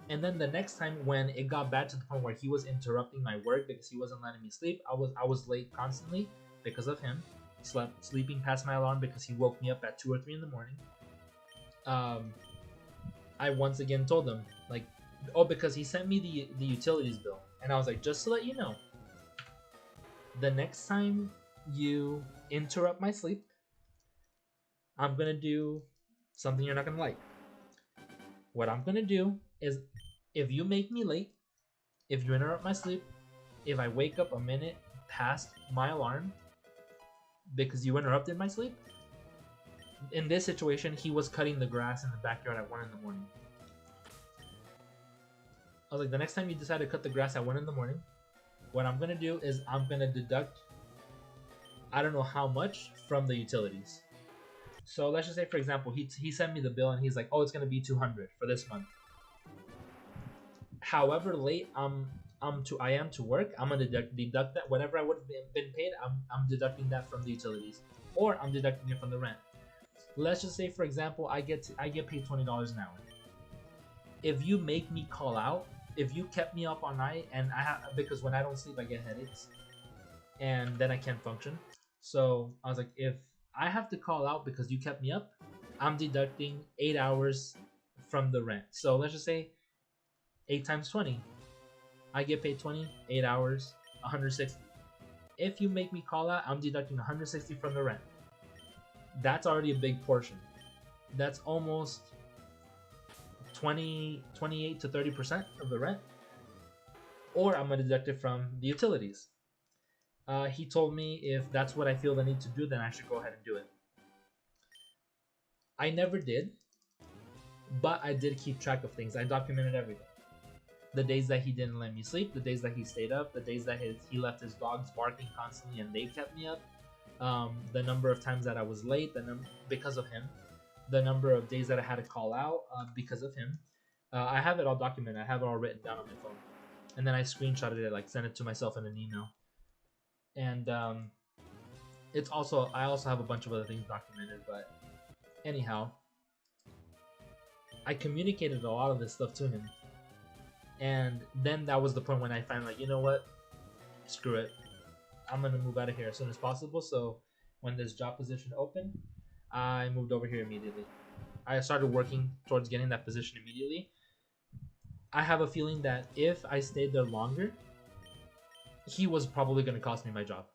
And then the next time when it got bad to the point where he was interrupting my work because he wasn't letting me sleep, I was late constantly because of him. Sleeping past my alarm because he woke me up at 2 or 3 in the morning. I once again told him, like, oh, because he sent me the utilities bill. And I was like, just to let you know, the next time you interrupt my sleep, I'm gonna do something you're not gonna like. What I'm gonna do is, if you make me late, if you interrupt my sleep, if I wake up a minute past my alarm because you interrupted my sleep, in this situation, he was cutting the grass in the backyard at 1 in the morning. I was like, the next time you decide to cut the grass at 1 in the morning, what I'm gonna do is I'm gonna deduct, I don't know how much, from the utilities. So let's just say, for example, he sent me the bill and he's like, oh, it's gonna be $200 for this month. However late I am to work, I'm gonna deduct that. Whatever I would have been paid, I'm deducting that from the utilities, or I'm deducting it from the rent. Let's just say, for example, I get paid $20 an hour. If you make me call out, if you kept me up all night, and because when I don't sleep I get headaches, and then I can't function. So I was like, if I have to call out because you kept me up, I'm deducting 8 hours from the rent. So let's just say 8 times 20. I get paid 20, 8 hours, 160. If you make me call out, I'm deducting 160 from the rent. That's already a big portion. That's almost 28 to 30% of the rent. Or I'm gonna deduct it from the utilities. He told me if that's what I feel the need to do, then I should go ahead and do it. I never did, but I did keep track of things. I documented everything. The days that he didn't let me sleep, the days that he stayed up, the days that he left his dogs barking constantly and they kept me up, the number of times that I was late, because of him, the number of days that I had to call out because of him. I have it all documented. I have it all written down on my phone, and then I screenshotted it, like sent it to myself in an email. And I also have a bunch of other things documented. But anyhow, I communicated a lot of this stuff to him, and then that was the point when I finally like, you know what, screw it, I'm gonna move out of here as soon as possible. So when this job position opened, I moved over here immediately. I started working towards getting that position immediately. I have a feeling that if I stayed there longer, he was probably going to cost me my job.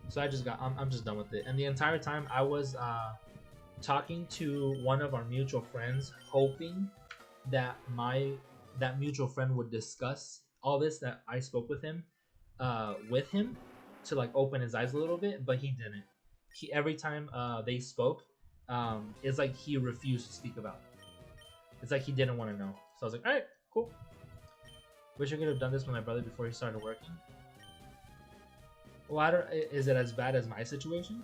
So I'm just done with it. And the entire time I was talking to one of our mutual friends, hoping that that mutual friend would discuss all this that I spoke with him to like open his eyes a little bit, but he didn't. He every time they spoke, it's like he refused to speak about it. It's like he didn't want to know. So I was like, all right, cool. Wish I could have done this with my brother before he started working. Well, is it as bad as my situation?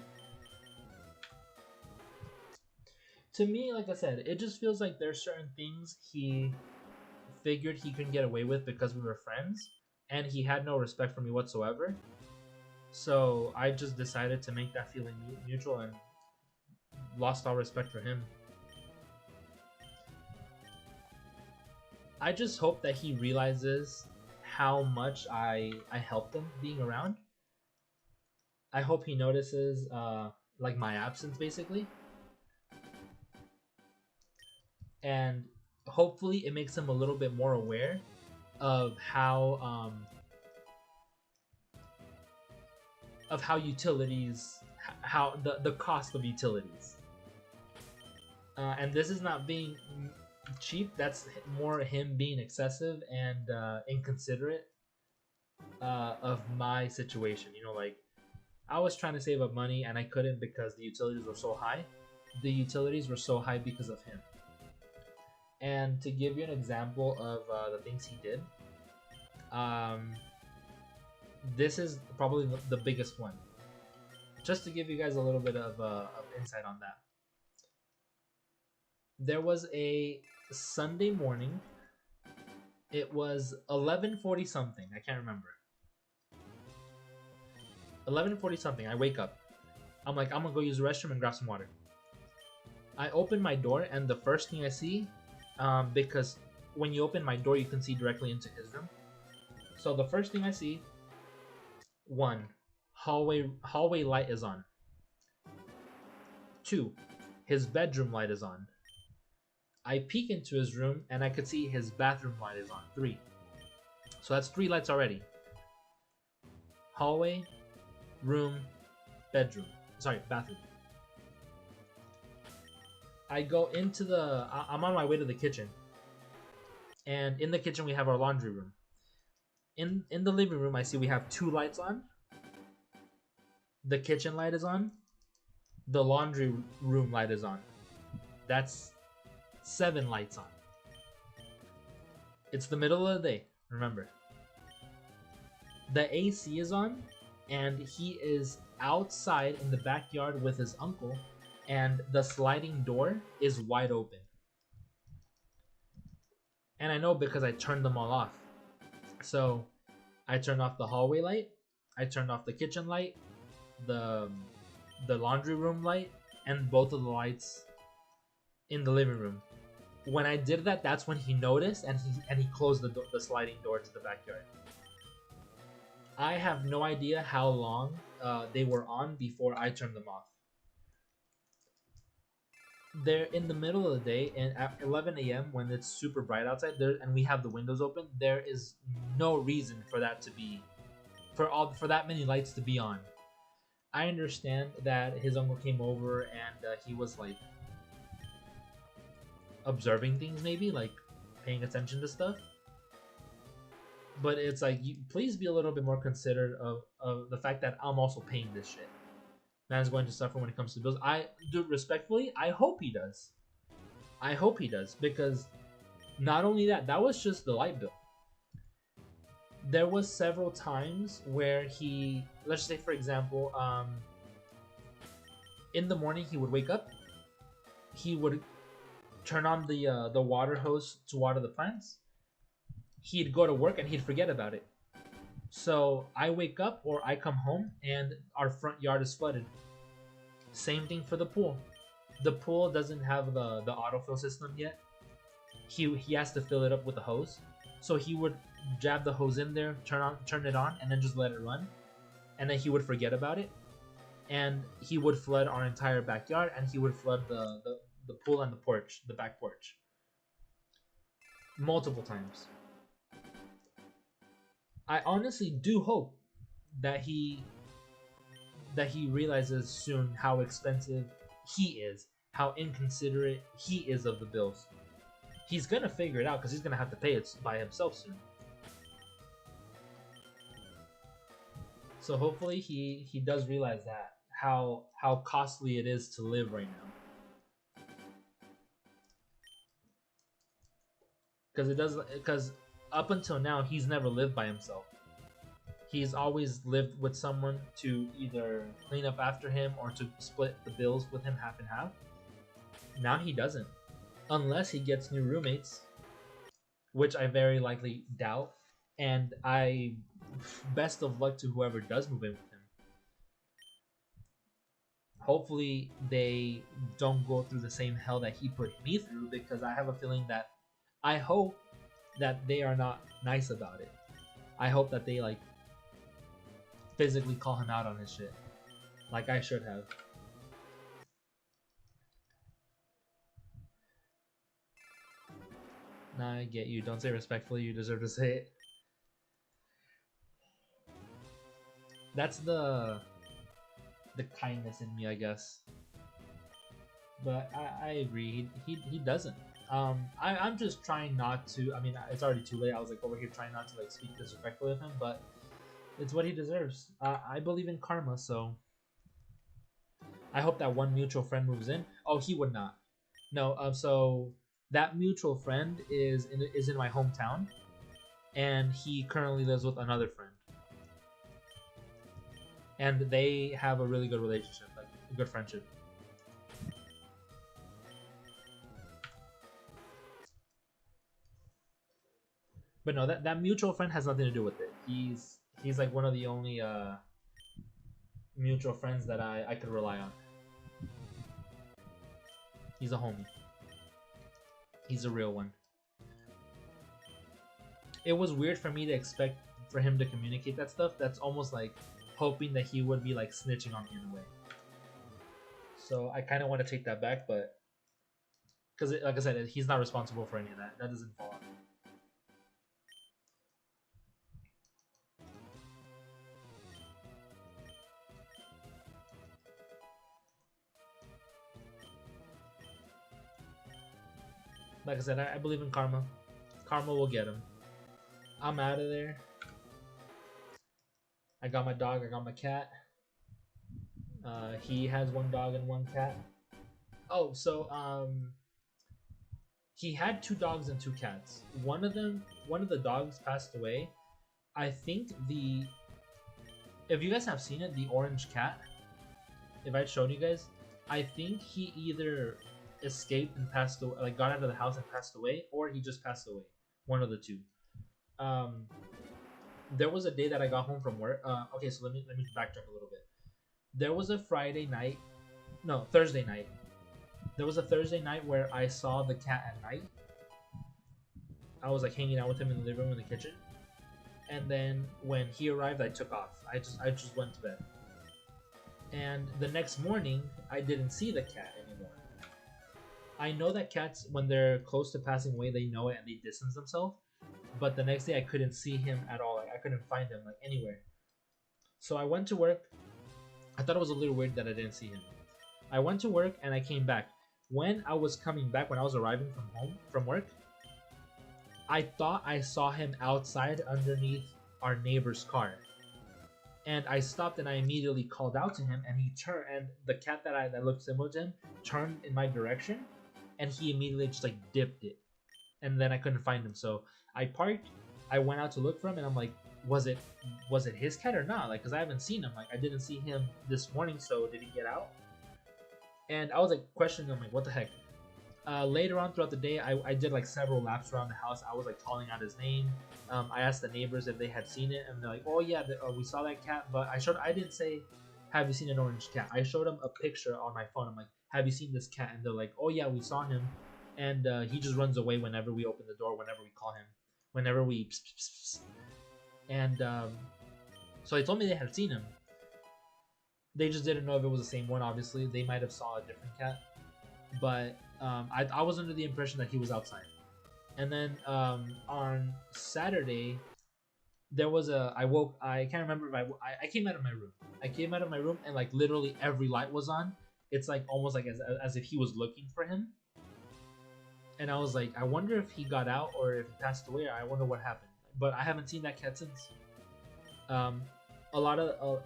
To me, like I said, it just feels like there's certain things he figured he couldn't get away with because we were friends, and he had no respect for me whatsoever. So I just decided to make that feeling mutual and lost all respect for him. I just hope that he realizes how much I helped him being around. I hope he notices like my absence basically. And hopefully it makes him a little bit more aware of how utilities, how the cost of utilities. And this is not being cheap, that's more him being excessive and inconsiderate of my situation. You know, like I was trying to save up money and I couldn't because the utilities were so high. The utilities were so high because of him. And to give you an example of the things he did, this is probably the biggest one. Just to give you guys a little bit of insight on that. There was a Sunday morning. It was 11:40 something. I can't remember. 11:40 something. I wake up. I'm like, I'm gonna go use the restroom and grab some water. I open my door and the first thing I see, because when you open my door, you can see directly into his room. So the first thing I see, one, hallway light is on. 2, his bedroom light is on. I peek into his room and I could see his bathroom light is on. 3. So that's 3 lights already. Hallway, room, bedroom. Sorry, bathroom. I go into I'm on my way to the kitchen. And in the kitchen we have our laundry room. In the living room I see we have 2 lights on. The kitchen light is on. The laundry room light is on. That's 7 lights on. It's the middle of the day, remember. The AC is on, and he is outside in the backyard with his uncle, and the sliding door is wide open. And I know because I turned them all off. So I turned off the hallway light, I turned off the kitchen light, the laundry room light, and both of the lights in the living room. When I did that, that's when he noticed and he closed the sliding door to the backyard. I have no idea how long they were on before I turned them off. They're in the middle of the day, and at 11 a.m. when it's super bright outside, and we have the windows open, there is no reason for that to be, for that many lights to be on. I understand that his uncle came over and he was like observing things, maybe like paying attention to stuff. But it's like, please be a little bit more considerate of the fact that I'm also paying this shit. Man's going to suffer when it comes to bills. I do respectfully. I hope he does. I hope he does, because not only that, that was just the light bill. There was several times where he, let's say for example, in the morning he would wake up, he would turn on the water hose to water the plants. He'd go to work and he'd forget about it. So I wake up or I come home and our front yard is flooded. Same thing for the pool. the pool doesn't have the autofill system yet. He has to fill it up with a hose. So he would jab the hose in there, turn it on, and then just let it run. And then he would forget about it. And he would flood our entire backyard, and he would flood the pool and the porch, the back porch. Multiple times. I honestly do hope that he realizes soon how expensive he is, how inconsiderate he is of the bills. He's gonna figure it out because he's gonna have to pay it by himself soon. So hopefully he does realize that how costly it is to live right now. Because up until now he's never lived by himself. He's always lived with someone to either clean up after him or to split the bills with him half and half. Now he doesn't. Unless he gets new roommates, which I very likely doubt. And best of luck to whoever does move in with him. Hopefully they don't go through the same hell that he put me through, because I have a feeling that I hope that they are not nice about it. I hope that they like physically call him out on his shit, like I should have. Nah, I get you. Don't say respectfully. You deserve to say it. That's the kindness in me, I guess. But I agree. He doesn't. I'm just trying not to. I mean, it's already too late. I was like over here trying not to like speak disrespectfully of him, but it's what he deserves. I believe in karma, so I hope that one mutual friend moves in. Oh, he would not. No. So that mutual friend is in my hometown, and he currently lives with another friend, and they have a really good relationship, like a good friendship. But no, that mutual friend has nothing to do with it. He's like one of the only mutual friends that I could rely on. He's a homie. He's a real one. It was weird for me to expect for him to communicate that stuff. That's almost like hoping that he would be like snitching on me in a way. So I kind of want to take that back, but because like I said, he's not responsible for any of that. That doesn't fall on him. Like I said, I believe in karma. Karma will get him. I'm out of there. I got my dog, I got my cat. He has one dog and one cat. Oh, so he had 2 dogs and 2 cats. One of the dogs passed away. I think if you guys have seen it, the orange cat, if I showed you guys, I think he either escaped and passed away, like got out of the house and passed away, or he just passed away. One of the two. There was a day that I got home from work. Okay, so let me backtrack a little bit. There was a Thursday night. There was a Thursday night where I saw the cat at night. I was like hanging out with him in the living room, in the kitchen, and then when he arrived, I took off. I just went to bed. And the next morning, I didn't see the cat anymore. I know that cats, when they're close to passing away, they know it and they distance themselves. But the next day, I couldn't see him at all. Like, I couldn't find him like anywhere. So I went to work. I thought it was a little weird that I didn't see him. I went to work and I came back. When I was coming back, when I was arriving from work, I thought I saw him outside underneath our neighbor's car. And I stopped and I immediately called out to him, and he turned, and the cat that looked similar to him turned in my direction, and he immediately just like dipped it. And then I couldn't find him. So I parked, I went out to look for him, and I'm like, was it his cat or not? Like, because I haven't seen him. Like, I didn't see him this morning, so did he get out? And I was like questioning him, like, what the heck? Later on throughout the day, I did like several laps around the house. I was like calling out his name. I asked the neighbors if they had seen it, and they're like, "Oh yeah, we saw that cat." But I have you seen an orange cat? I showed them a picture on my phone. I'm like, have you seen this cat? And they're like, oh yeah, we saw him, and he just runs away whenever we open the door, whenever we call him, whenever we pss, pss, pss. And so they told me they had seen him. They just didn't know if it was the same one. Obviously, they might have saw a different cat, but I was under the impression that he was outside. And then on Saturday, there was I can't remember if I came out of my room. I came out of my room and like literally every light was on. It's like almost like as if he was looking for him. And I was like, I wonder if he got out or if he passed away. Or I wonder what happened. But I haven't seen that cat since. A lot of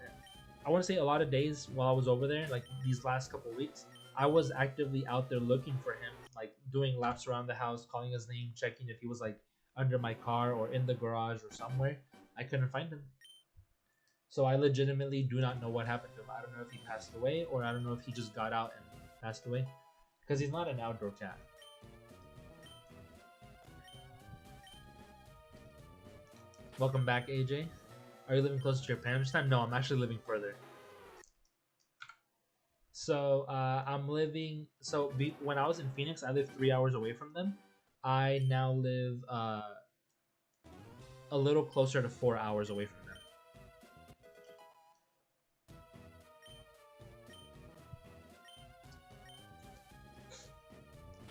I want to say a lot of days while I was over there, like these last couple weeks, I was actively out there looking for him, like doing laps around the house, calling his name, checking if he was like under my car or in the garage or somewhere. I couldn't find him. So I legitimately do not know what happened to him. I don't know if he passed away or I don't know if he just got out and passed away. Because he's not an outdoor cat. Welcome back, AJ. Are you living closer to your parents this time? No, I'm actually living further. So I'm living. So when I was in Phoenix, I lived 3 hours away from them. I now live a little closer to 4 hours away from them.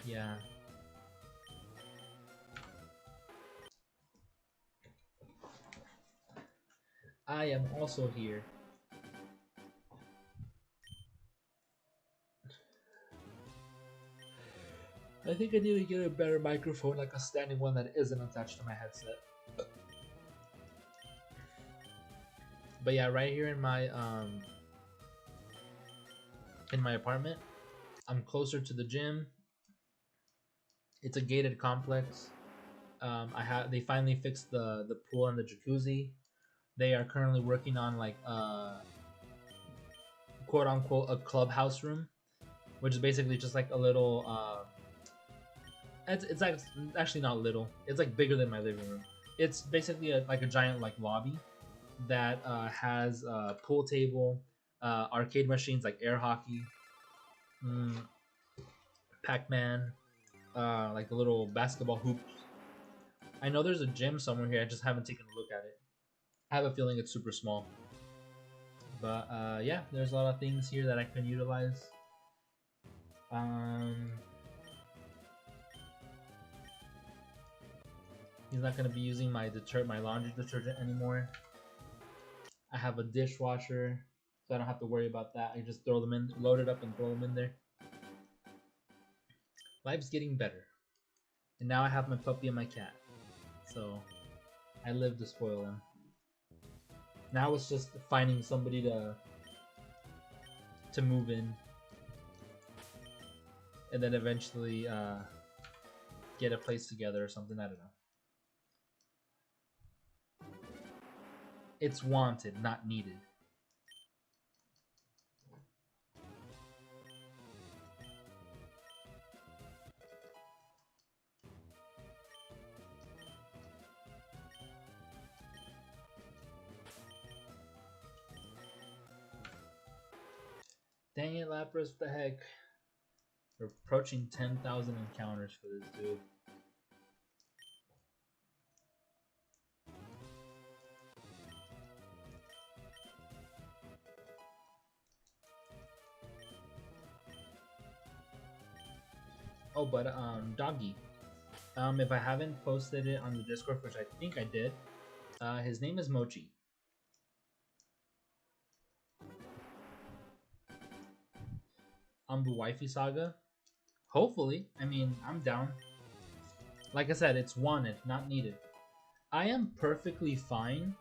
Yeah. I am also here. I think I need to get a better microphone, like a standing one that isn't attached to my headset. But yeah, right here in my apartment, I'm closer to the gym. It's a gated complex. They finally fixed the pool and the jacuzzi. They are currently working on like quote unquote a clubhouse room, which is basically just like a little it's like actually not little. It's like bigger than my living room. It's basically like a giant like lobby that has a pool table, arcade machines like air hockey, Pac-Man, like a little basketball hoops. I know there's a gym somewhere here. I just haven't taken a look at it. I have a feeling it's super small. But yeah, there's a lot of things here that I can utilize. He's not gonna be using my laundry detergent anymore. I have a dishwasher, so I don't have to worry about that. I just throw them in, load it up, and throw them in there. Life's getting better, and now I have my puppy and my cat, so I live to spoil them. Now it's just finding somebody to move in, and then eventually get a place together or something. I don't know. It's wanted, not needed. Dang it, Lapras, what the heck? We're approaching 10,000 encounters for this dude. Oh, but Doggy. If I haven't posted it on the Discord, which I think I did, his name is Mochi. The Wifey Saga. Hopefully. I mean, I'm down. Like I said, it's wanted, not needed. I am perfectly fine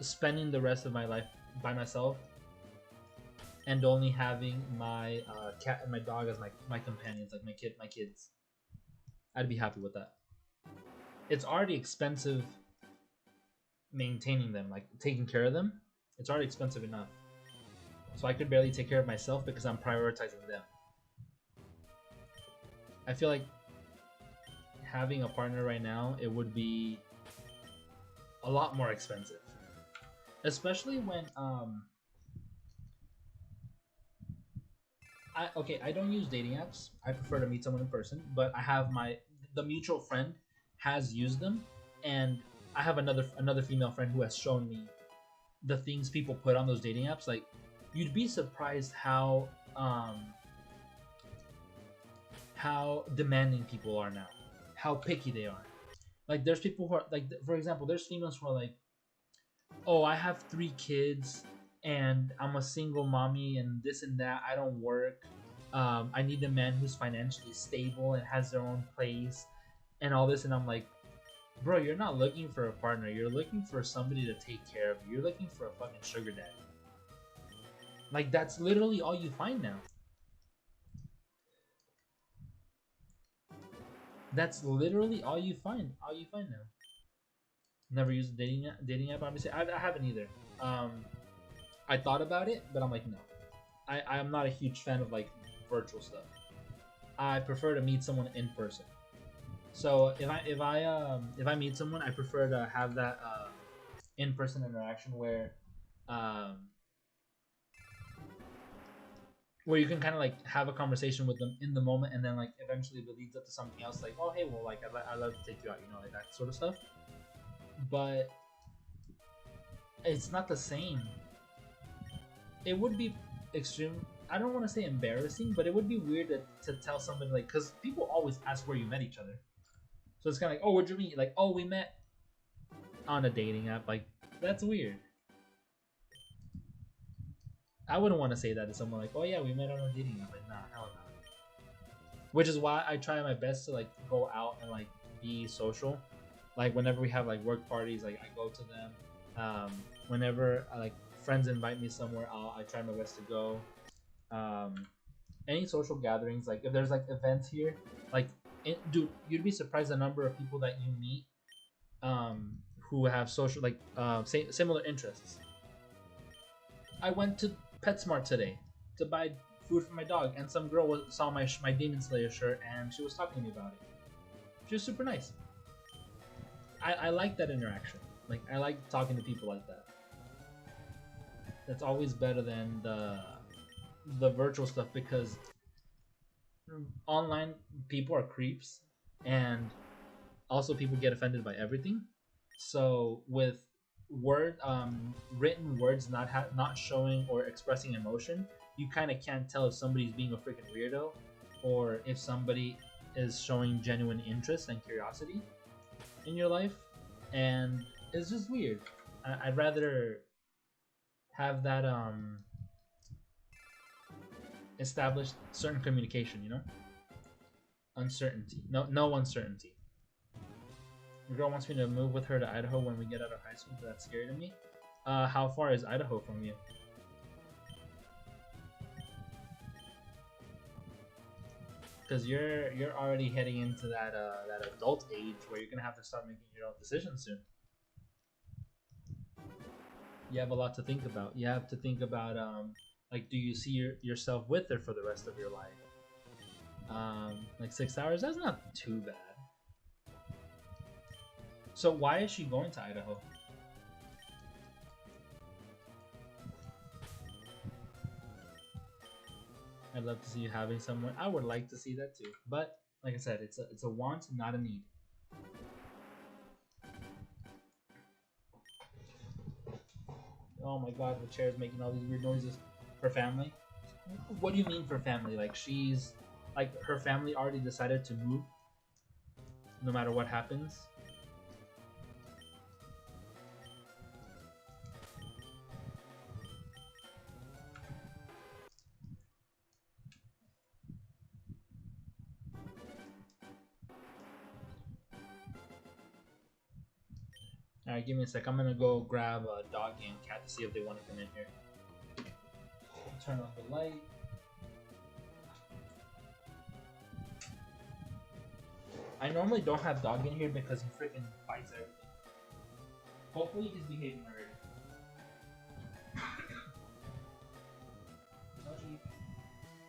spending the rest of my life by myself and only having my cat and my dog as my companions, like my kids. I'd be happy with that. It's already expensive maintaining them, like taking care of them. It's already expensive enough. So I could barely take care of myself because I'm prioritizing them. I feel like having a partner right now, it would be a lot more expensive. Especially when I don't use dating apps. I prefer to meet someone in person, but I have the mutual friend has used them, and I have another female friend who has shown me the things people put on those dating apps. Like, you'd be surprised how demanding people are now, how picky they are. Like, there's people who are like, for example, there's females who are like, oh, I have 3 kids and I'm a single mommy and this and that. I don't work. I need a man who's financially stable and has their own place and all this. And I'm like, bro, you're not looking for a partner. You're looking for somebody to take care of you. You're looking for a fucking sugar daddy. Like, that's literally all you find now. That's literally all you find. All you find now. Never used a dating app. Obviously, I haven't either. I thought about it, but I'm like, no. I'm not a huge fan of like virtual stuff. I prefer to meet someone in person. So if I meet someone, I prefer to have that in person interaction um, where you can kind of like have a conversation with them in the moment, and then like eventually it leads up to something else. Like, oh hey, well like I'd love to take you out, you know, like that sort of stuff. But it's not the same. It would be extreme. I don't want to say embarrassing, but it would be weird to tell somebody like, because people always ask where you met each other. So it's kind of like, oh, where'd you meet? Like, oh, we met on a dating app. Like, that's weird. I wouldn't want to say that to someone like, oh yeah, we met on a dating app. Like, nah, hell no. Which is why I try my best to like go out and like be social. Like whenever we have like work parties, like I go to them. Whenever like friends invite me somewhere, I try my best to go. Any social gatherings, like if there's like events here, like dude, you'd be surprised the number of people that you meet who have social like similar interests. I went to PetSmart today to buy food for my dog, and some girl saw my Demon Slayer shirt, and she was talking to me about it. She was super nice. I like that interaction. Like, I like talking to people like that. That's always better than the virtual stuff, because online people are creeps, and also people get offended by everything. So with written words not showing or expressing emotion, you kind of can't tell if somebody's being a freaking weirdo or if somebody is showing genuine interest and curiosity in your life. And it's just weird. I'd rather have that established certain communication, you know? Uncertainty. No uncertainty. The girl wants me to move with her to Idaho when we get out of high school, but that's scary to me. How far is Idaho from you? Because you're already heading into that adult age where you're gonna have to start making your own decisions soon. You have a lot to think about. You have to think about like, do you see yourself with her for the rest of your life? Like 6 hours, that's not too bad. So why is she going to Idaho? I'd love to see you having someone. I would like to see that too, but like I said, it's a want, not a need. Oh my god, the chair is making all these weird noises. For family? What do you mean for family? Like, she's like, her family already decided to move no matter what happens? Alright, give me a sec. I'm gonna go grab a dog and cat to see if they want to come in here. Turn off the light. I normally don't have dog in here because he freaking bites everything. Hopefully he's behaving already.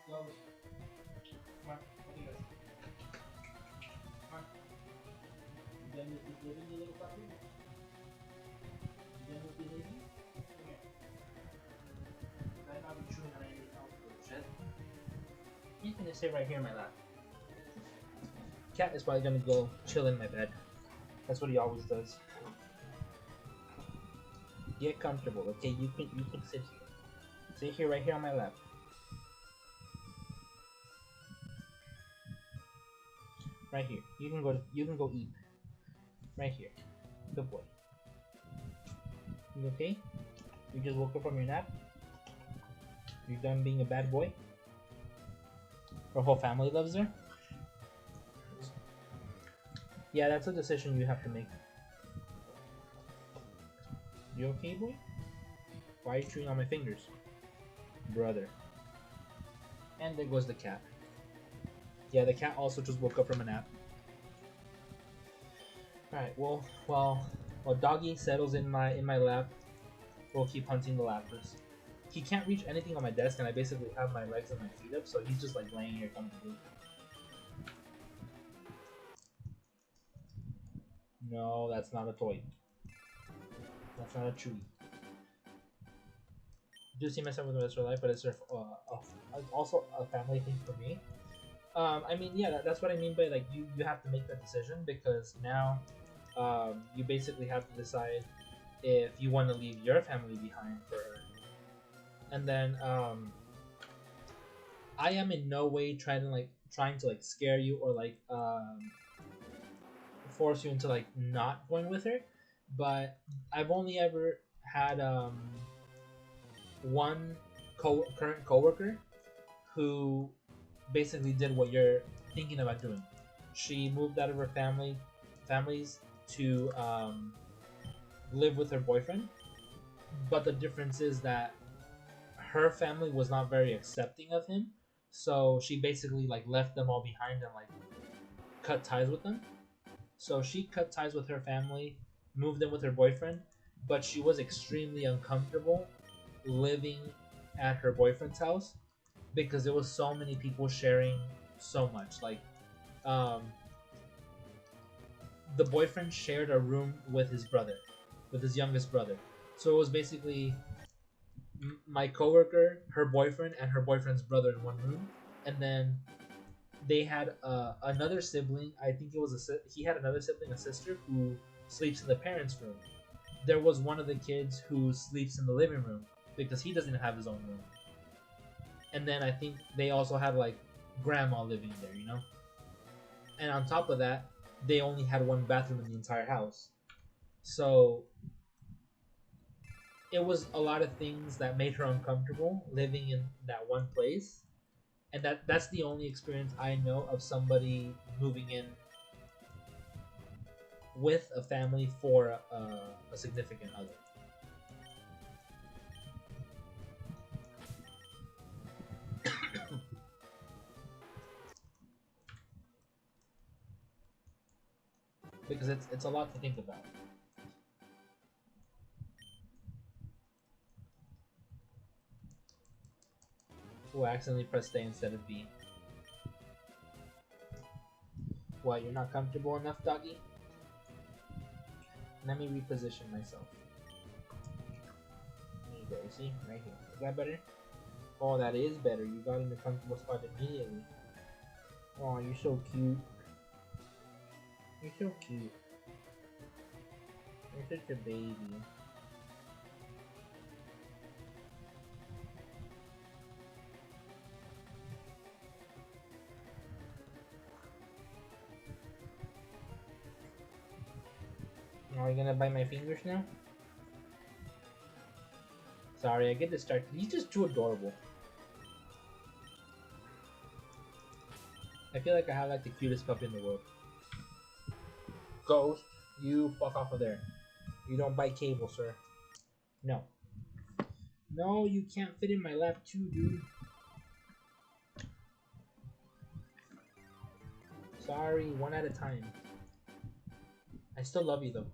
Go. Come on, what you guys? Come on. You done with this living, you little puppy? You done with behaving? Come here. I might not be chewing on any of your shit. gonna sit right here in my lap. Cat is probably gonna go chill in my bed. That's what he always does. Get comfortable, okay? You can sit here. Sit here, right here on my lap. Right here. You can go eat. Right here. Good boy. You okay? You just woke up from your nap? You done being a bad boy? Her whole family loves her? Yeah, that's a decision you have to make. You okay, boy? Why are you chewing on my fingers? Brother. And there goes the cat. Yeah, the cat also just woke up from a nap. Alright, well, while Doggy settles in my lap, we'll keep hunting the Lapras. He can't reach anything on my desk, and I basically have my legs and my feet up, so he's just like laying here comfortably. No, that's not a toy. That's not a chewy. I do see myself with the rest of her life, but it's also a family thing for me. I mean, yeah, that's what I mean by like you have to make that decision, because now you basically have to decide if you want to leave your family behind for her. And then I am in no way trying to scare you or force you into like not going with her, but I've only ever had one current coworker who basically did what you're thinking about doing. She moved out of her families to live with her boyfriend, but the difference is that her family was not very accepting of him, so she basically like left them all behind and like cut ties with them. So she cut ties with her family, moved in with her boyfriend, but she was extremely uncomfortable living at her boyfriend's house because there was so many people sharing so much. Like, the boyfriend shared a room with his brother, with his youngest brother. So it was basically my coworker, her boyfriend, and her boyfriend's brother in one room, and then they had another sibling. I think he had another sibling, a sister, who sleeps in the parents' room. There was one of the kids who sleeps in the living room because he doesn't have his own room. And then I think they also had like grandma living there, you know? And on top of that, they only had one bathroom in the entire house. So it was a lot of things that made her uncomfortable living in that one place. And that's the only experience I know of somebody moving in with a family for a significant other. Because it's a lot to think about. Oh, I accidentally pressed A instead of B. What, you're not comfortable enough, doggy? Let me reposition myself. There you go, you see? Right here. Is that better? Oh, that is better. You got in the comfortable spot immediately. Oh, you're so cute. You're so cute. You're such a baby. Are you gonna bite my fingers now? Sorry, I get distracted. He's just too adorable. I feel like I have like the cutest puppy in the world. Ghost, you fuck off of there. You don't bite cable, sir. No. No, you can't fit in my lap too, dude. Sorry, one at a time. I still love you though.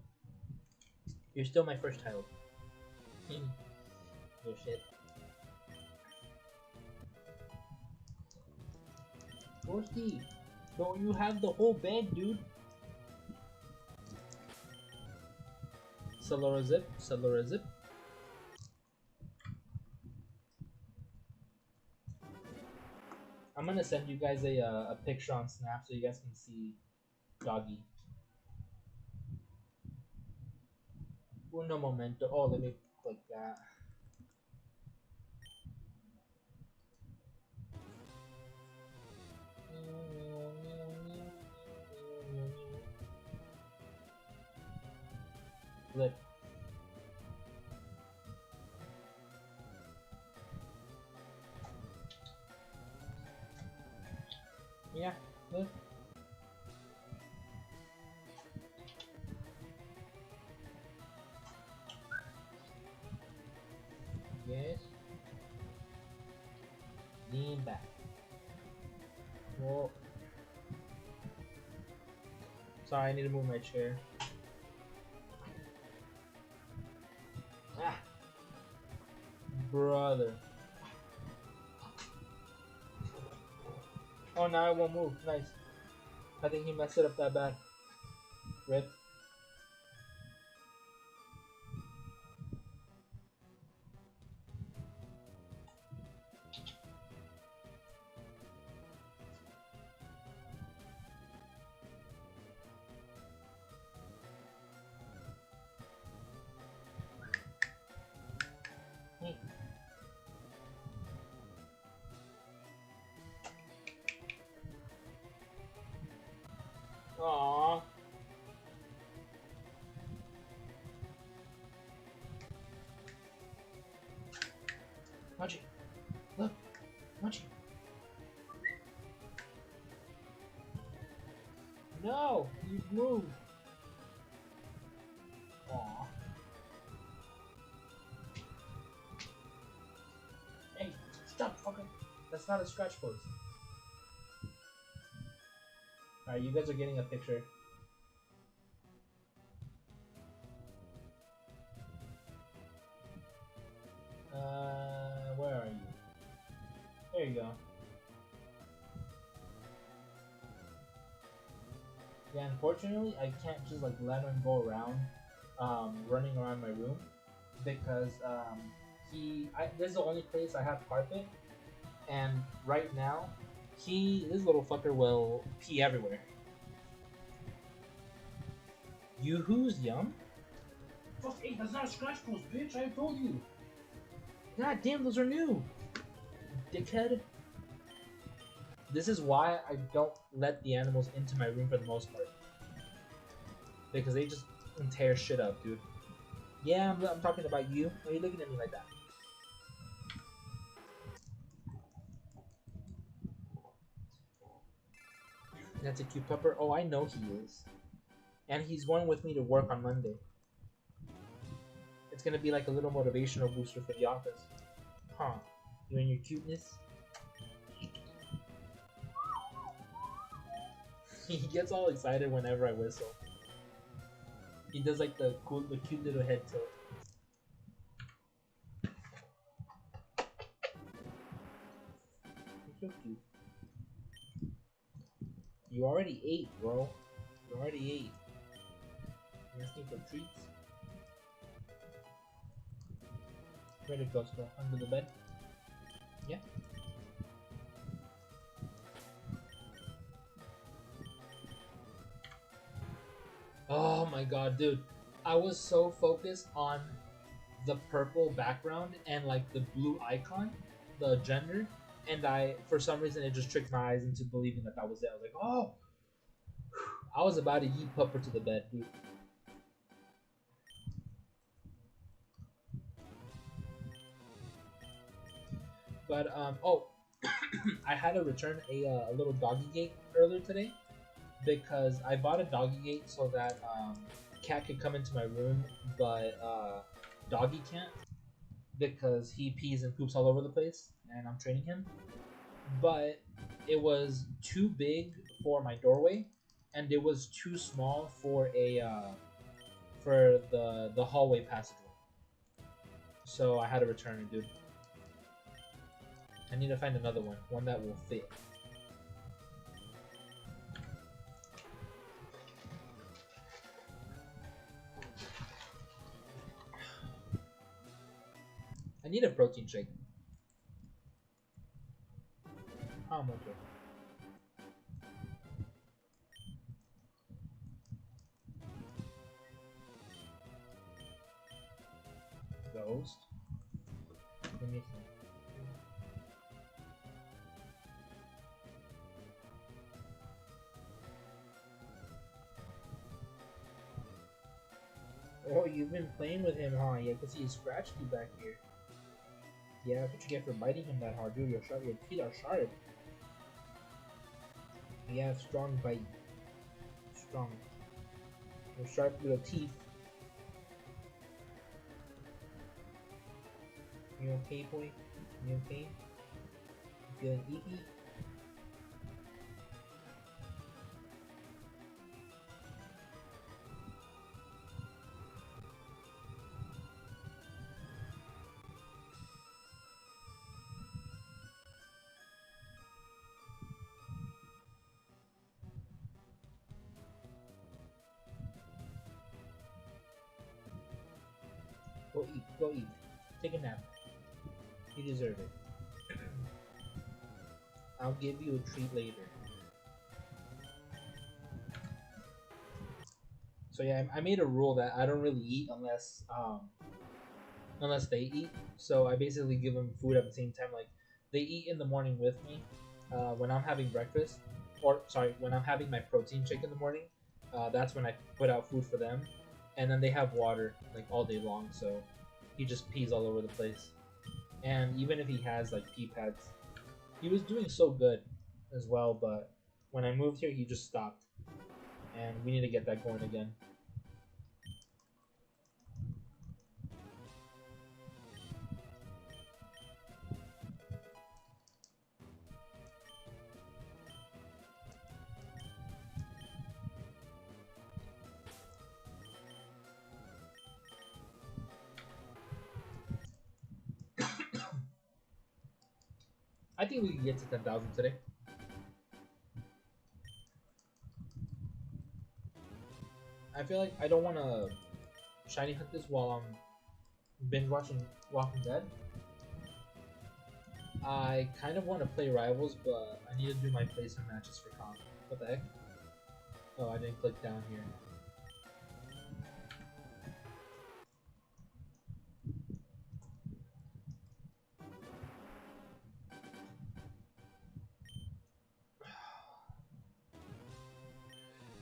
You're still my first child. Oh shit. Ghosty, don't you have the whole bed, dude? Celora zip, Celora zip. I'm gonna send you guys a picture on Snap so you guys can see doggy. Uno momento. Oh, let me click that. Flip. Yeah, flip. Yes. Lean back. Whoa. Sorry, I need to move my chair. Ah, brother. Oh, now it won't move. Nice. I think he messed it up that bad. Rip. Aww. Munchie. Look. Munchie. No. You moved. Aww. Hey. Stop fucking. That's not a scratch post. Alright, you guys are getting a picture. Where are you? There you go. Yeah, unfortunately, I can't just like let him go around, running around my room, because this is the only place I have carpet, and right now, this little fucker will pee everywhere. Yoo-hoo's yum? Fuck, hey, that's not a scratch post, bitch, I told you. God damn, those are new. Dickhead. This is why I don't let the animals into my room for the most part. Because they just tear shit up, dude. Yeah, I'm talking about you. Why are you looking at me like that? That's a cute pupper. Oh, I know he is. And he's going with me to work on Monday. It's gonna be like a little motivational booster for the office. Huh. You and your cuteness? He gets all excited whenever I whistle. He does like the cute little head tilt. He's so cute. You already ate, bro. You already ate. You asking for treats? Where did Ghost go? Under the bed? Yeah. Oh my god, dude. I was so focused on the purple background and like the blue icon, the gender, and for some reason, it just tricked my eyes into believing that that was it. I was like, oh! I was about to yeet Pupper to the bed, dude. But, oh, I had to return a little doggy gate earlier today because I bought a doggy gate so that cat could come into my room, but doggy can't because he pees and poops all over the place, and I'm training him. But it was too big for my doorway, and it was too small for the hallway passageway. So I had to return it, dude. I need to find another one that will fit. I need a protein shake. How much? Ghost? Let me see. Oh, you've been playing with him, huh? Yeah, because he scratched you back here. Yeah, that's what you get for biting him that hard, dude. Your teeth are sharp. You have strong bite. Strong. Your sharp little teeth. You okay, boy? You okay? You feeling eepy? Go eat. Go eat. Take a nap. You deserve it. I'll give you a treat later. So yeah, I made a rule that I don't really eat unless they eat. So I basically give them food at the same time. Like they eat in the morning with me when I'm having breakfast, or sorry, when I'm having my protein shake in the morning. That's when I put out food for them, and then they have water like all day long. So he just pees all over the place. And even if he has like pee pads, he was doing so good as well. But when I moved here, he just stopped, and we need to get that going again. I think we can get to 10,000 today. I feel like I don't want to shiny hunt this while I'm binge watching Walking Dead. I kind of want to play Rivals, but I need to do my placement matches for comp. What the heck? Oh, I didn't click down here.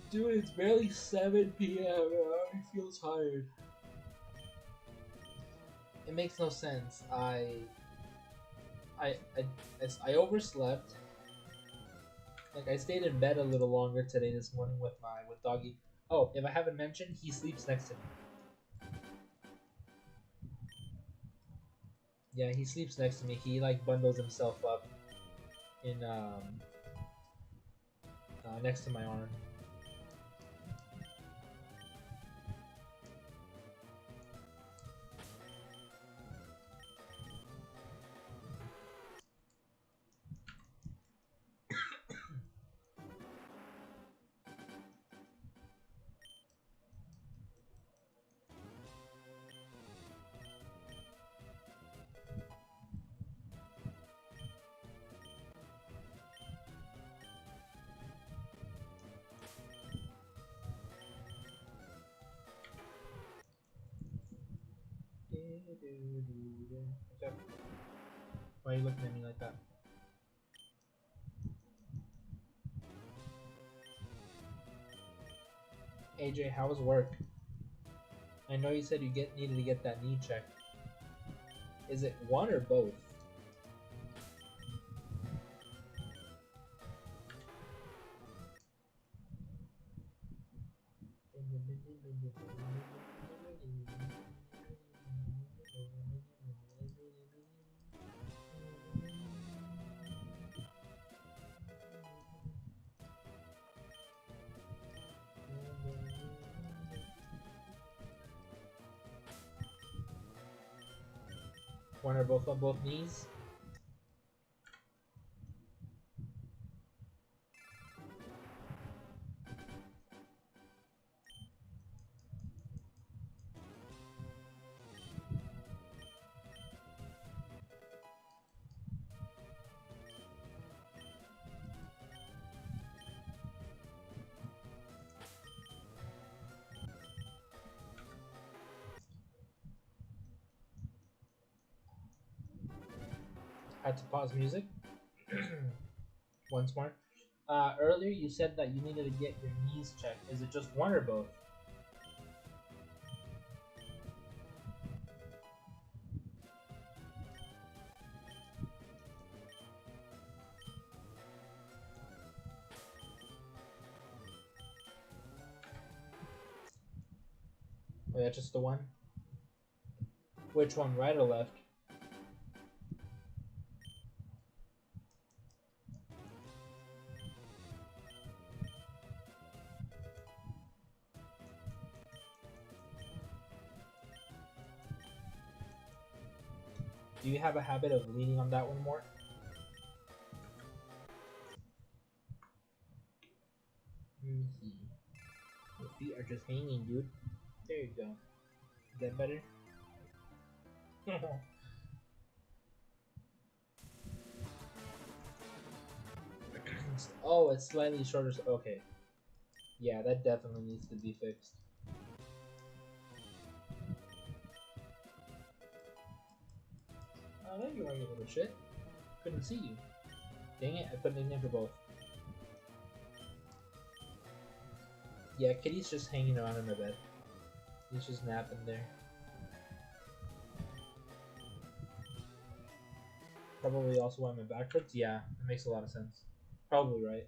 Dude, it's barely 7 p.m. I already feel tired. It makes no sense. I, I, I overslept. Like I stayed in bed a little longer today this morning with doggy. Oh, if I haven't mentioned, he sleeps next to me. Yeah, he sleeps next to me. He like bundles himself up in next to my arm. What's up? Why are you looking at me like that? AJ, how was work? I know you said you needed to get that knee checked. Is it one or both? One or both on both knees? Had to pause music. Once more. Earlier you said that you needed to get your knees checked. Is it just one or both? Or that's just the one? Which one, right or left? Do you have a habit of leaning on that one more? Let me see. Your feet are just hanging, dude. There you go. Is that better? Oh, it's slightly shorter. Okay. Yeah, that definitely needs to be fixed. Oh, there you are, you little shit. Couldn't see you. Dang it, I put it in for both. Yeah, Kitty's just hanging around in my bed. He's just napping there. Probably also why my back hurts. Yeah, that makes a lot of sense. Probably right.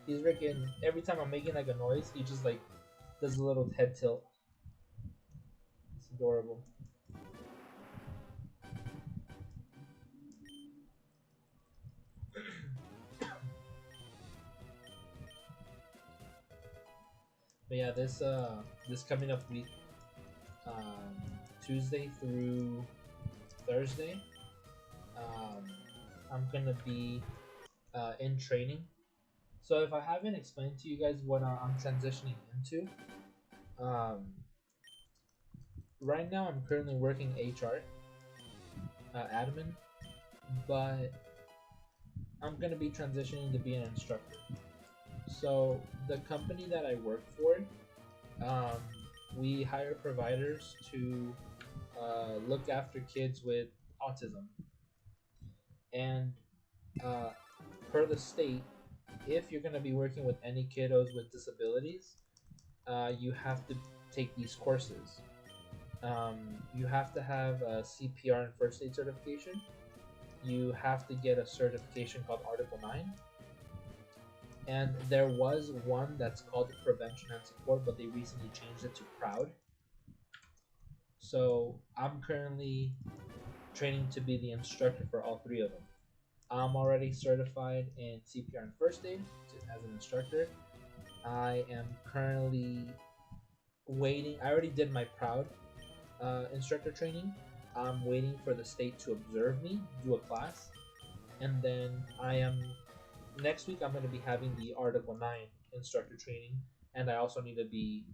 He's freaking every time I'm making like a noise, he just like does a little head tilt. It's adorable. But yeah, this coming up week, Tuesday through Thursday, I'm gonna be in training. So if I haven't explained to you guys what I'm transitioning into, um, right now I'm currently working HR, admin, but I'm gonna be transitioning to be an instructor. So the company that I work for, um, we hire providers to look after kids with autism, and uh, per the state, if you're gonna be working with any kiddos with disabilities, you have to take these courses. You have to have a CPR and first aid certification. You have to get a certification called Article 9. And there was one that's called Prevention and Support, but they recently changed it to Proud. So I'm currently training to be the instructor for all three of them. I'm already certified in CPR and first aid as an instructor. I am currently waiting. I already did my Proud instructor training. I'm waiting for the state to observe me, do a class, and then next week I'm going to be having the Article 9 instructor training, and I also need to be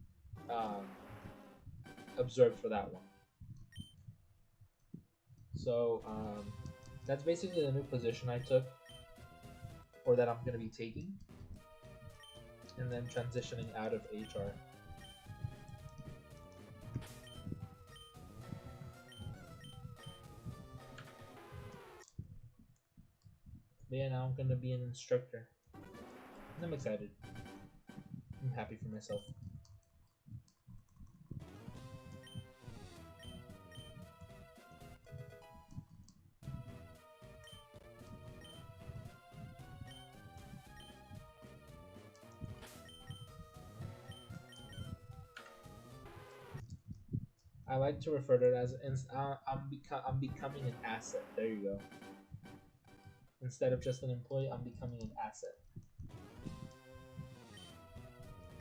um, observed for that one. So that's basically the new position I took, or that I'm going to be taking, and then transitioning out of HR. But yeah, now I'm going to be an instructor. And I'm excited. I'm happy for myself. I like to refer to it as I'm becoming an asset. There you go. Instead of just an employee, I'm becoming an asset.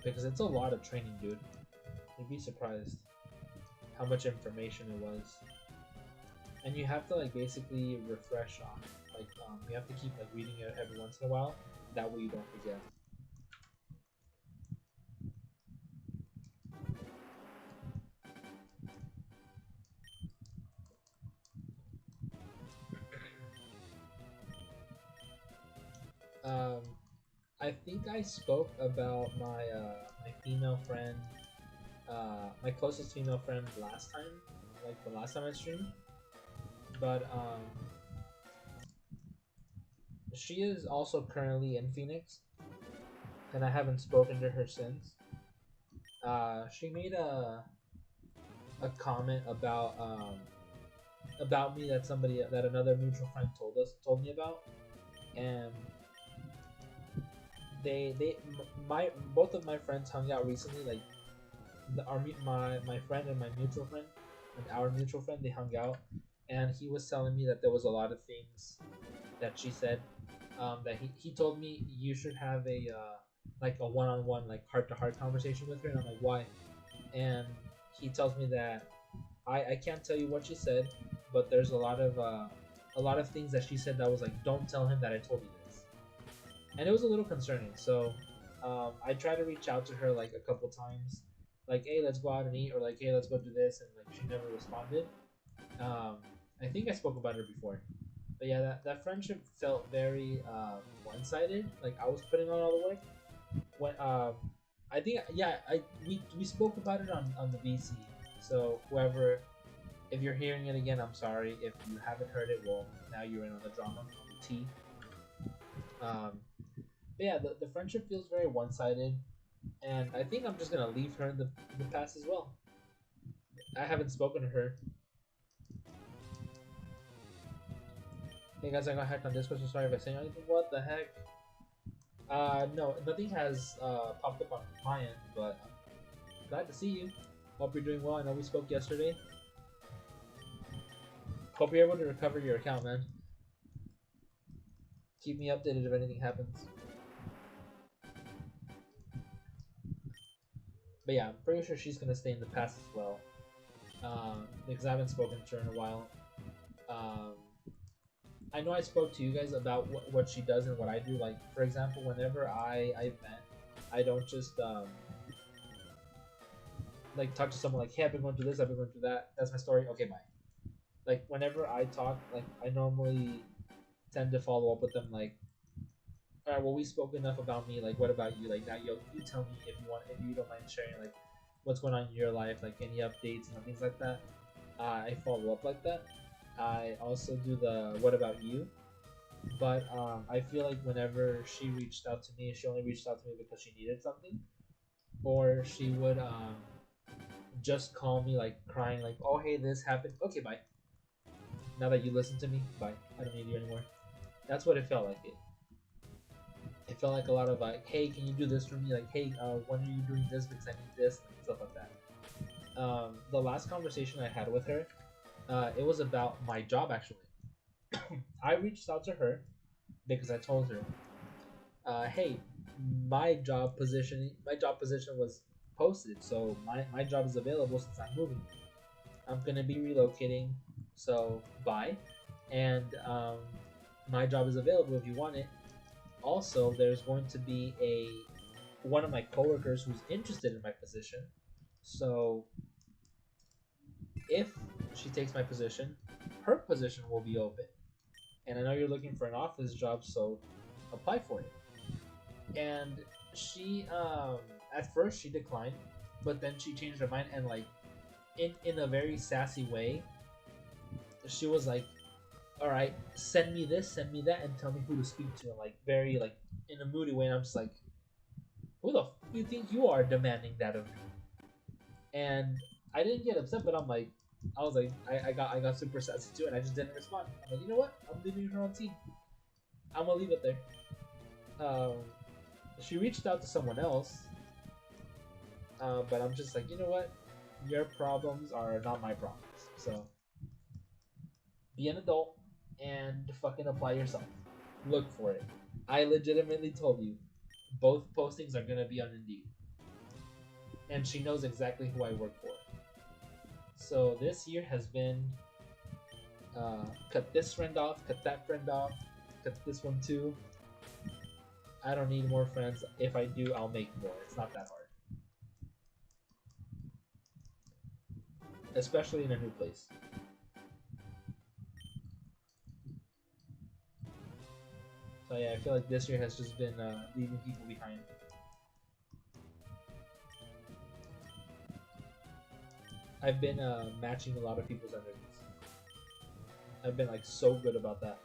Because it's a lot of training, dude. You'd be surprised how much information it was. And you have to like basically refresh on it. Like you have to keep like reading it every once in a while. That way you don't forget. Um, I think I spoke about my female friend, my closest female friend last time, like the last time I streamed. But she is also currently in Phoenix, and I haven't spoken to her since. She made a comment about me that another mutual friend told me about, and they my both of my friends hung out recently. Like my friend and my mutual friend and our mutual friend, they hung out, and he was telling me that there was a lot of things that she said, that he told me you should have a like a one-on-one, like heart-to-heart conversation with her, and I'm like, why? And he tells me that I can't tell you what she said, but there's a lot of things that she said that was like, don't tell him that I told you this, and it was a little concerning. So I tried to reach out to her like a couple times, like, hey, let's go out and eat, or like, hey, let's go do this, and like she never responded. um, I think I spoke about her before, but yeah, that friendship felt very one-sided. Like I was putting on all the work. When I think, yeah, we spoke about it on the VC. So whoever, if you're hearing it again, I'm sorry. If you haven't heard it, well, now you're in on the drama on the T. But yeah, the friendship feels very one-sided, and I think I'm just gonna leave her in the past as well. I haven't spoken to her. Hey guys, I got hacked on Discord, so sorry if I say anything. What the heck? No, nothing has popped up on my end, but I'm glad to see you. Hope you're doing well. I know we spoke yesterday. Hope you're able to recover your account, man. Keep me updated if anything happens. But yeah, I'm pretty sure she's gonna stay in the past as well. Because I haven't spoken to her in a while. Um, I know I spoke to you guys about what she does and what I do. Like, for example, whenever I vent, I don't just like talk to someone like, hey, I've been going through this, I've been going through that. That's my story. Okay, bye. Like whenever I talk, like I normally tend to follow up with them like, all right, well, we spoke enough about me. Like, what about you? Like, now you tell me if you want, if you don't mind sharing, like, what's going on in your life, like any updates and things like that. I follow up like that. I also do the what about you, but I feel like whenever she reached out to me, she only reached out to me because she needed something, or she would just call me like crying, like, oh hey, this happened. Okay, bye. Now that you listen to me, bye. I don't need you anymore. That's what it felt like. It felt like a lot of like, hey, can you do this for me? Like, hey, when are you doing this? Because I need this, and stuff like that. The last conversation I had with her, it was about my job actually. I reached out to her because I told her, hey, my job position was posted, so my job is available since I'm moving. I'm gonna be relocating, so bye. And my job is available if you want it. Also, there's going to be one of my coworkers who's interested in my position. So if she takes my position, her position will be open. And I know you're looking for an office job, so apply for it. And she, at first she declined, but then she changed her mind, and like, in a very sassy way, she was like, all right, send me this, send me that, and tell me who to speak to, and like very like in a moody way. And I'm just like, who the do you think you are demanding that of me? And I didn't get upset, but I was like, I got super sassy too, and I just didn't respond. I'm like, you know what? I'm leaving her on team. I'm gonna leave it there. Um, she reached out to someone else, but I'm just like, you know what? Your problems are not my problems. So be an adult and fucking apply yourself. Look for it. I legitimately told you, both postings are gonna be on Indeed, and she knows exactly who I work for. So this year has been cut this friend off, cut that friend off, cut this one too. I don't need more friends. If I do, I'll make more. It's not that hard. Especially in a new place. So yeah, I feel like this year has just been leaving people behind. I've been matching a lot of people's energies. I've been like so good about that.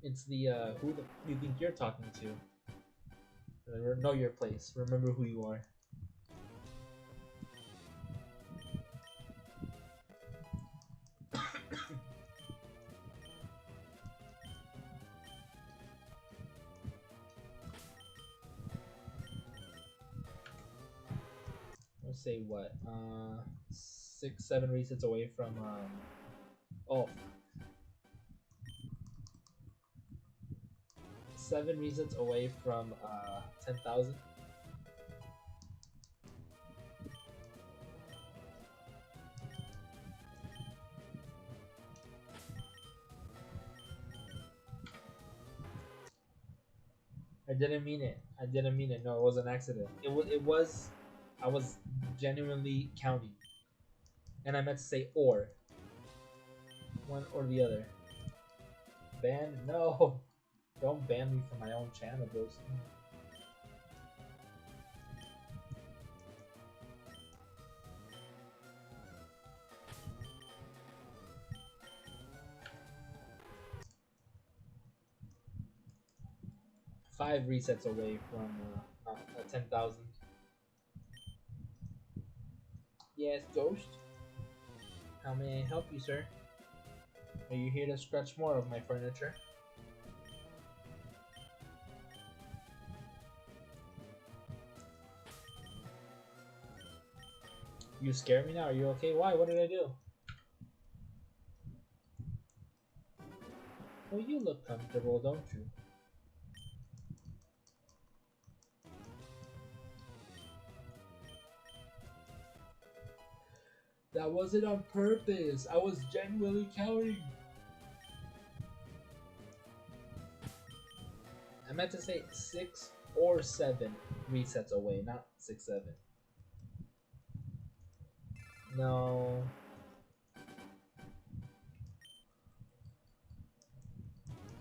It's the who the, you think you're talking to. Know your place. Remember who you are. Let's say what? 6, 7 resets away from oh, 7 resets away from 10,000. I didn't mean it. I didn't mean it. No, it was an accident. It was. I was genuinely counting, and I meant to say or. One or the other. Ban? No. Don't ban me from my own channel, bros. 5 resets away from 10,000. Yes, Ghost. How may I help you, sir? Are you here to scratch more of my furniture? You scare me now. Are you okay? Why? What did I do? Well, you look comfortable, don't you? That wasn't on purpose. I was genuinely counting. I meant to say 6 or 7 resets away, not 6, 7. No.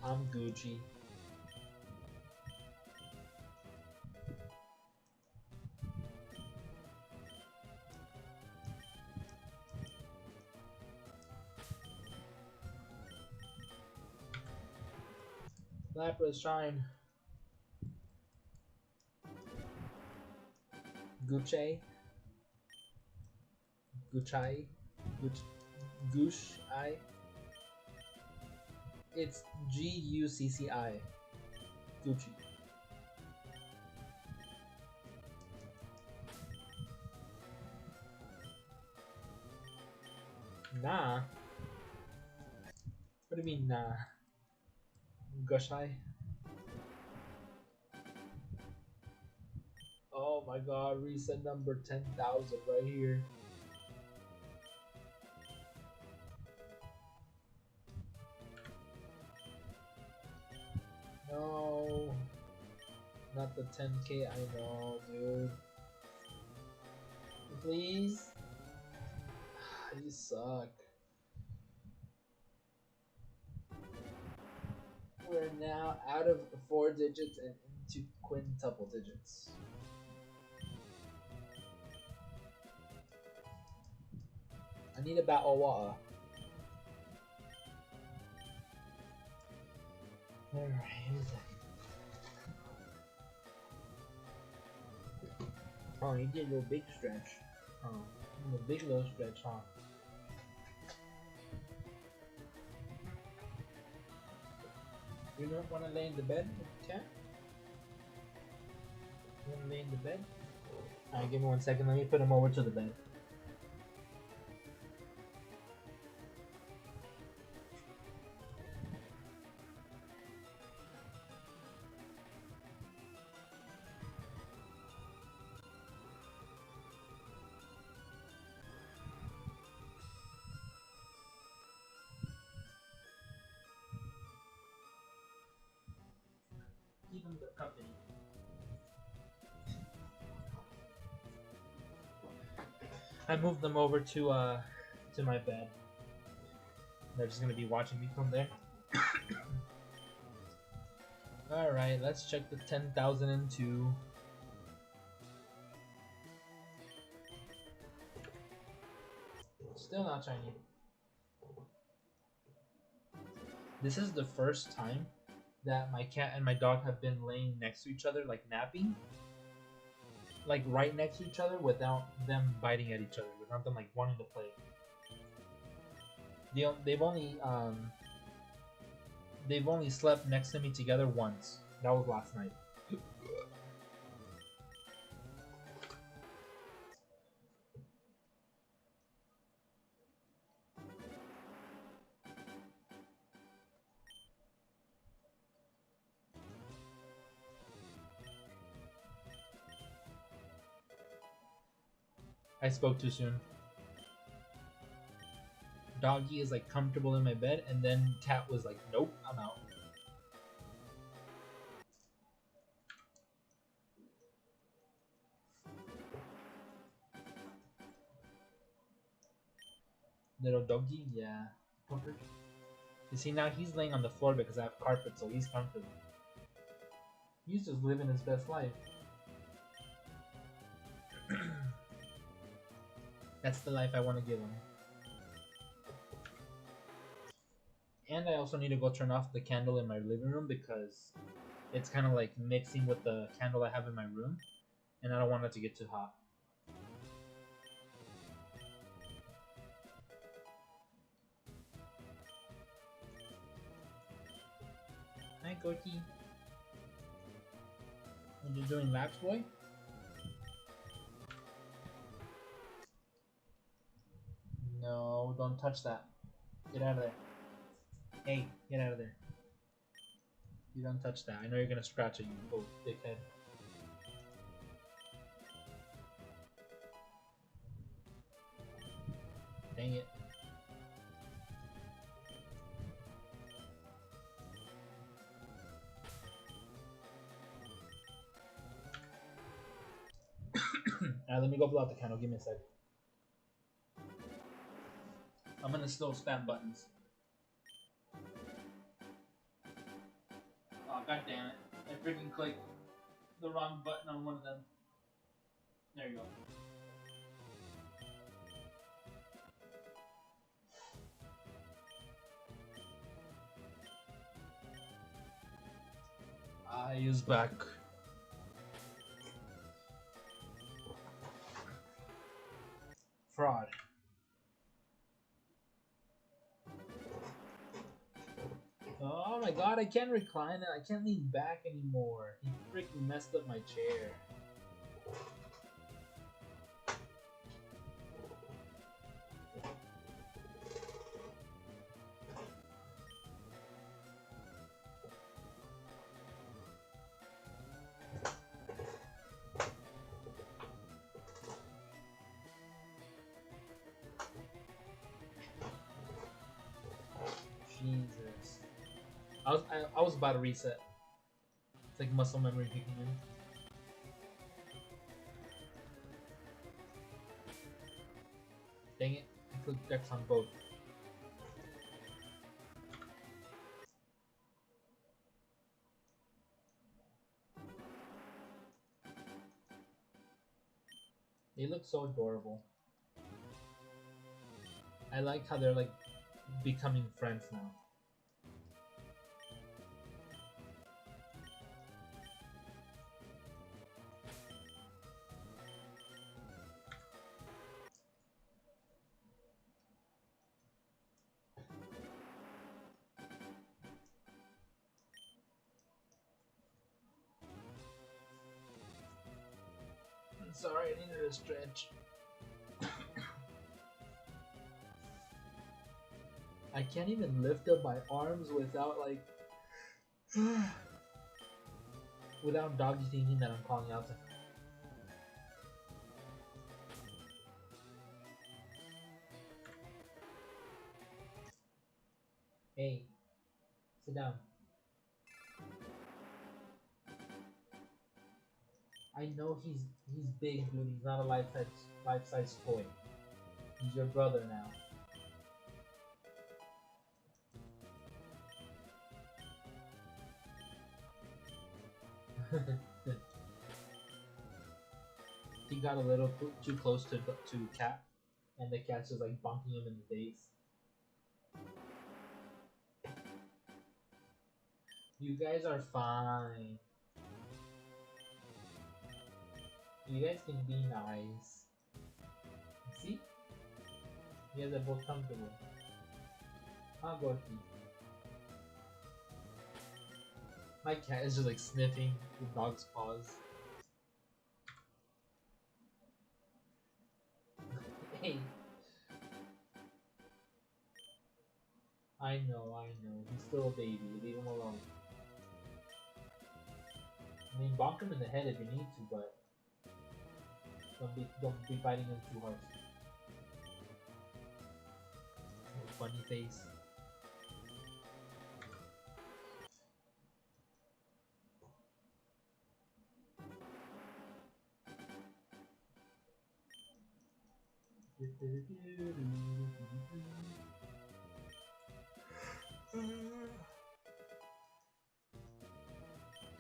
I'm Gucci. Lapras shine. Gucci. Gucci. Gush. I. It's Gucci. Gucci. Nah. What do you mean, nah? Gushai? Oh my god, reset number 10,000 right here. No. Not the 10k, I know, dude. Please? You suck. We're now out of 4 digits and into quintuple digits. I need a battle water. Alright, here's that. Oh, you did a little big stretch. Oh, a big little stretch, huh? You don't want to lay in the bed if you can? You want to lay in the bed? Alright, give me 1 second. Let me put him over to the bed. Keep him company. I moved them over to my bed. They're just gonna be watching me from there. Alright, let's check the 10,002. Still not shiny. This is the first time that my cat and my dog have been laying next to each other, like napping. Like right next to each other without them biting at each other, without them like wanting to play. They've only slept next to me together once. That was last night. I spoke too soon. Doggy is like comfortable in my bed, and then cat was like, nope, I'm out. Little doggy, yeah. Comfort. You see, now he's laying on the floor because I have carpet, so he's comfortable. He's just living his best life. That's the life I want to give him. And I also need to go turn off the candle in my living room because it's kind of like mixing with the candle I have in my room, and I don't want it to get too hot. Hi, Gorky. What you doing, laps, boy? No, don't touch that. Get out of there. Hey, get out of there. You don't touch that. I know you're gonna scratch it, you little dickhead. Dang it. Alright, let me go blow out the candle. Give me a sec. I'm gonna still spam buttons. Oh, god damn it. I freaking clicked the wrong button on one of them. There you go. I is back. Fraud. Oh my god, I can't recline it. I can't lean back anymore. He freaking messed up my chair. Jesus. I was about to reset. It's like muscle memory kicking in. Dang it, I clicked Dex on both. They look so adorable. I like how they're like becoming friends now. I'm sorry, I needed a stretch. I can't even lift up my arms without like without doggy thinking that I'm calling out to him. Hey, sit down. I know he's big, dude. He's not a life size toy. He's your brother now. He got a little too close to Cat, and the cat's just like bonking him in the face. You guys are fine. You guys can be nice. See? You guys are both comfortable. I'll go eat. My cat is just like sniffing the dog's paws. Hey. I know. He's still a baby. Leave him alone. I mean, bonk him in the head if you need to, but don't be biting him too hard. Little funny face.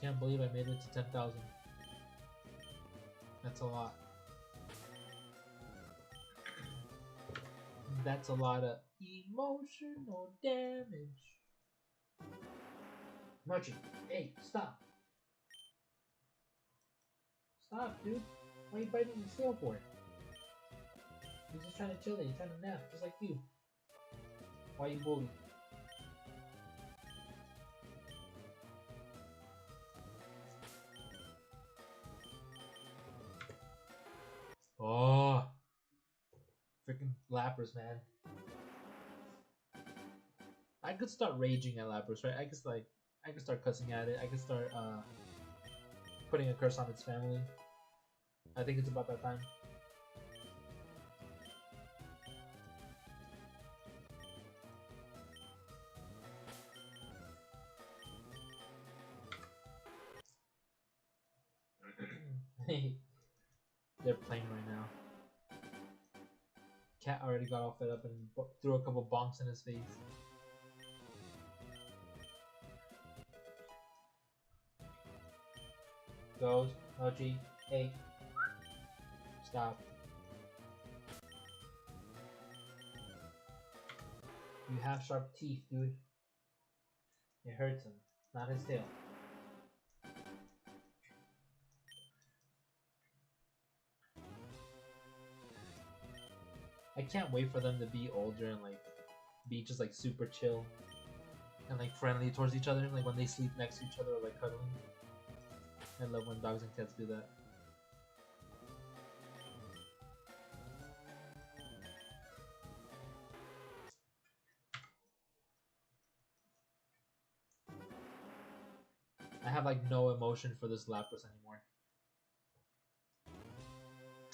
Can't believe I made it to 10,000. That's a lot. That's a lot of emotional damage. Marchie, hey, stop. Stop, dude. Why are you biting the snail for? He's just trying to chill there. He's trying to nap, just like you. Why you bully? Oh, freaking Lapras, man. I could start raging at Lapras, right? I could start cussing at it. I could start putting a curse on its family. I think it's about that time. They're playing right now. Cat already got all fed up and threw a couple bonks in his face. Goes, Mochi, hey, stop. You have sharp teeth, dude. It hurts him, not his tail. I can't wait for them to be older and like be just like super chill and like friendly towards each other, like when they sleep next to each other or like cuddling. I love when dogs and cats do that. I have like no emotion for this Lapras anymore.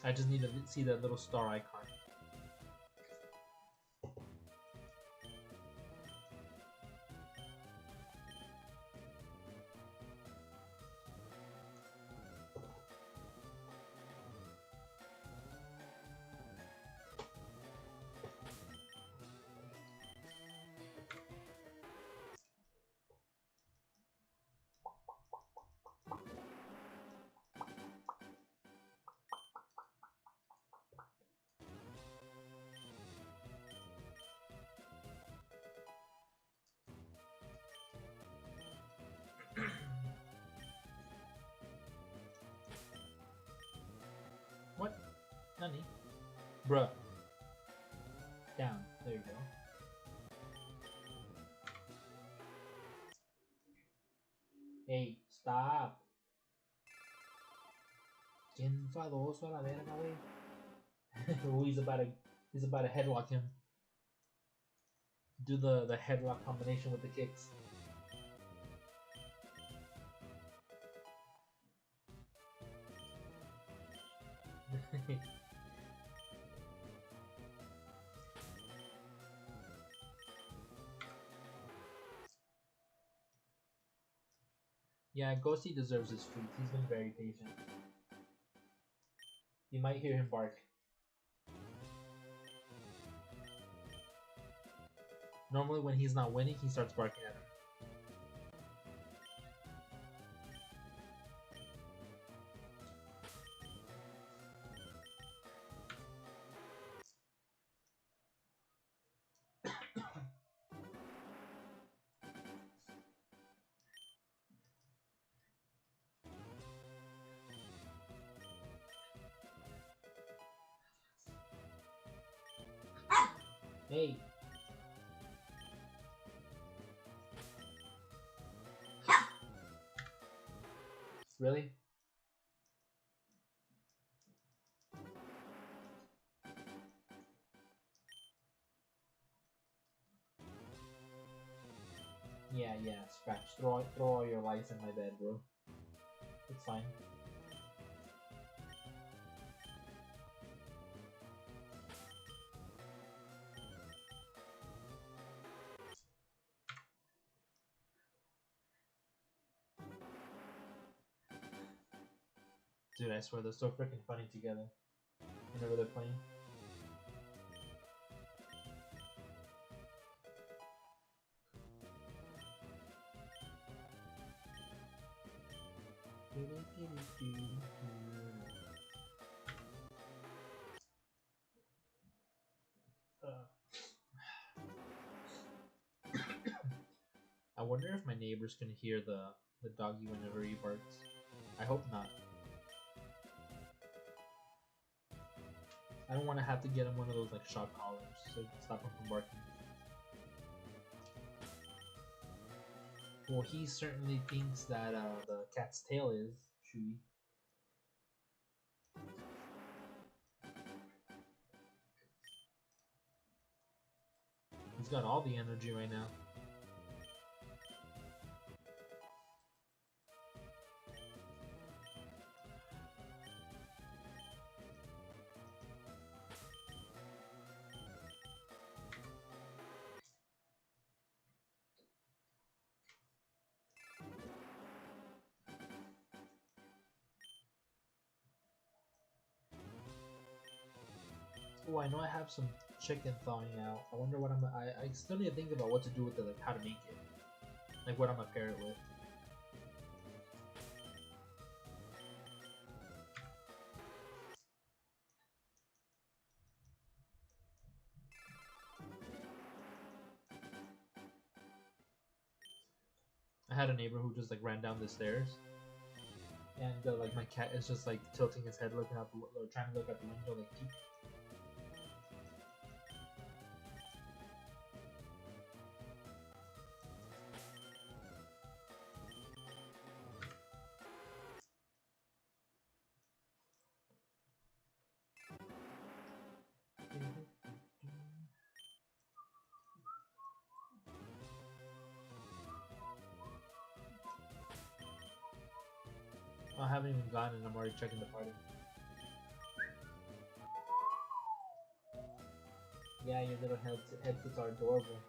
I just need to see that little star icon. What? Nani? Bruh. Down. There you go. Hey, stop. Qué enfadoso a la verga, wey. Oh, he's about to headlock him. Do the headlock combination with the kicks. Yeah, Ghosty deserves his treats. He's been very patient. You might hear him bark. Normally when he's not winning, he starts barking at him. Hey. Really? Yeah, Scratch. Throw all your life in my bed, bro. It's fine. Dude, I swear they're so freaking funny together. Whenever they're playing. I wonder if my neighbors can hear the doggy whenever he barks. I hope not. I don't want to have to get him one of those like shock collars so stop him from barking. Well, he certainly thinks that the cat's tail is chewy. He's got all the energy right now. Oh, I know I have some chicken thawing out. I wonder what I still need to think about what to do with it, like how to make it. Like what I'm gonna pair it with. I had a neighbor who just like ran down the stairs, and like my cat is just like tilting his head, looking out or trying to look out the window, like peek. I haven't even gone and I'm already checking the party. Yeah, your little headsets are adorable.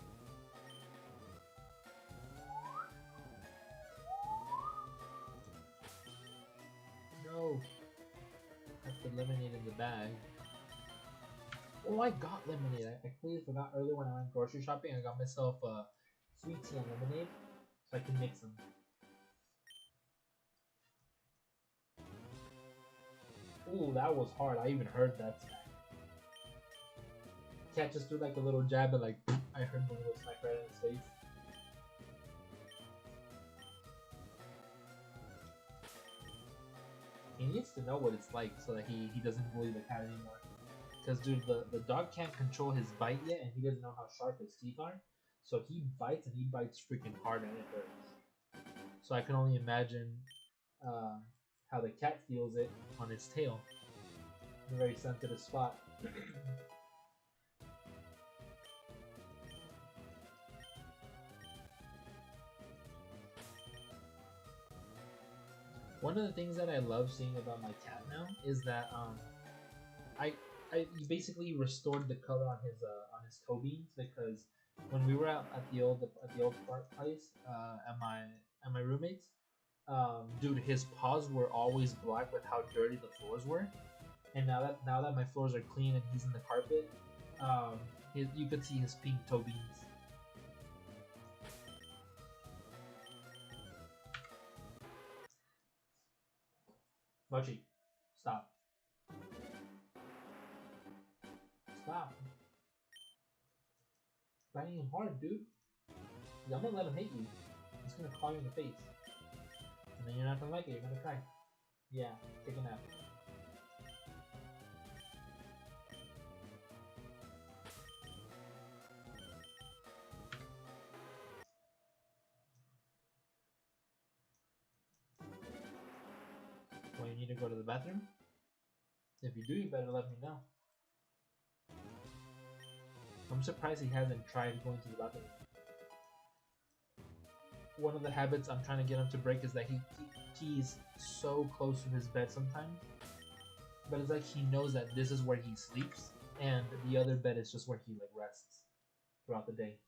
No! That's the lemonade in the bag. Oh, I got lemonade. I completely forgot earlier when I went grocery shopping. I got myself sweet tea and lemonade so I can mix them. Ooh, that was hard. I even heard that smack. Cat just threw like a little jab and like I heard the little smack right in his face. He needs to know what it's like so that he doesn't bully the cat anymore. Because dude, the dog can't control his bite yet and he doesn't know how sharp his teeth are. So he bites and he bites freaking hard and it hurts. So I can only imagine uh, how the cat feels it on its tail. A very sensitive spot. One of the things that I love seeing about my cat now is that I basically restored the color on his toe beans because when we were out at the old place at my roommates, dude, his paws were always black with how dirty the floors were, and now that my floors are clean and he's in the carpet, you could see his pink toe beans. Mochi, stop. Stop. Biting him hard, dude. I'm gonna let him hit you. He's gonna claw you in the face. And then you're not gonna like it, you're gonna cry. Yeah, take a nap. to go to the bathroom? If you do, you better let me know. I'm surprised he hasn't tried going to the bathroom. One of the habits I'm trying to get him to break is that he pees so close to his bed sometimes. But it's like he knows that this is where he sleeps, and the other bed is just where he like rests throughout the day.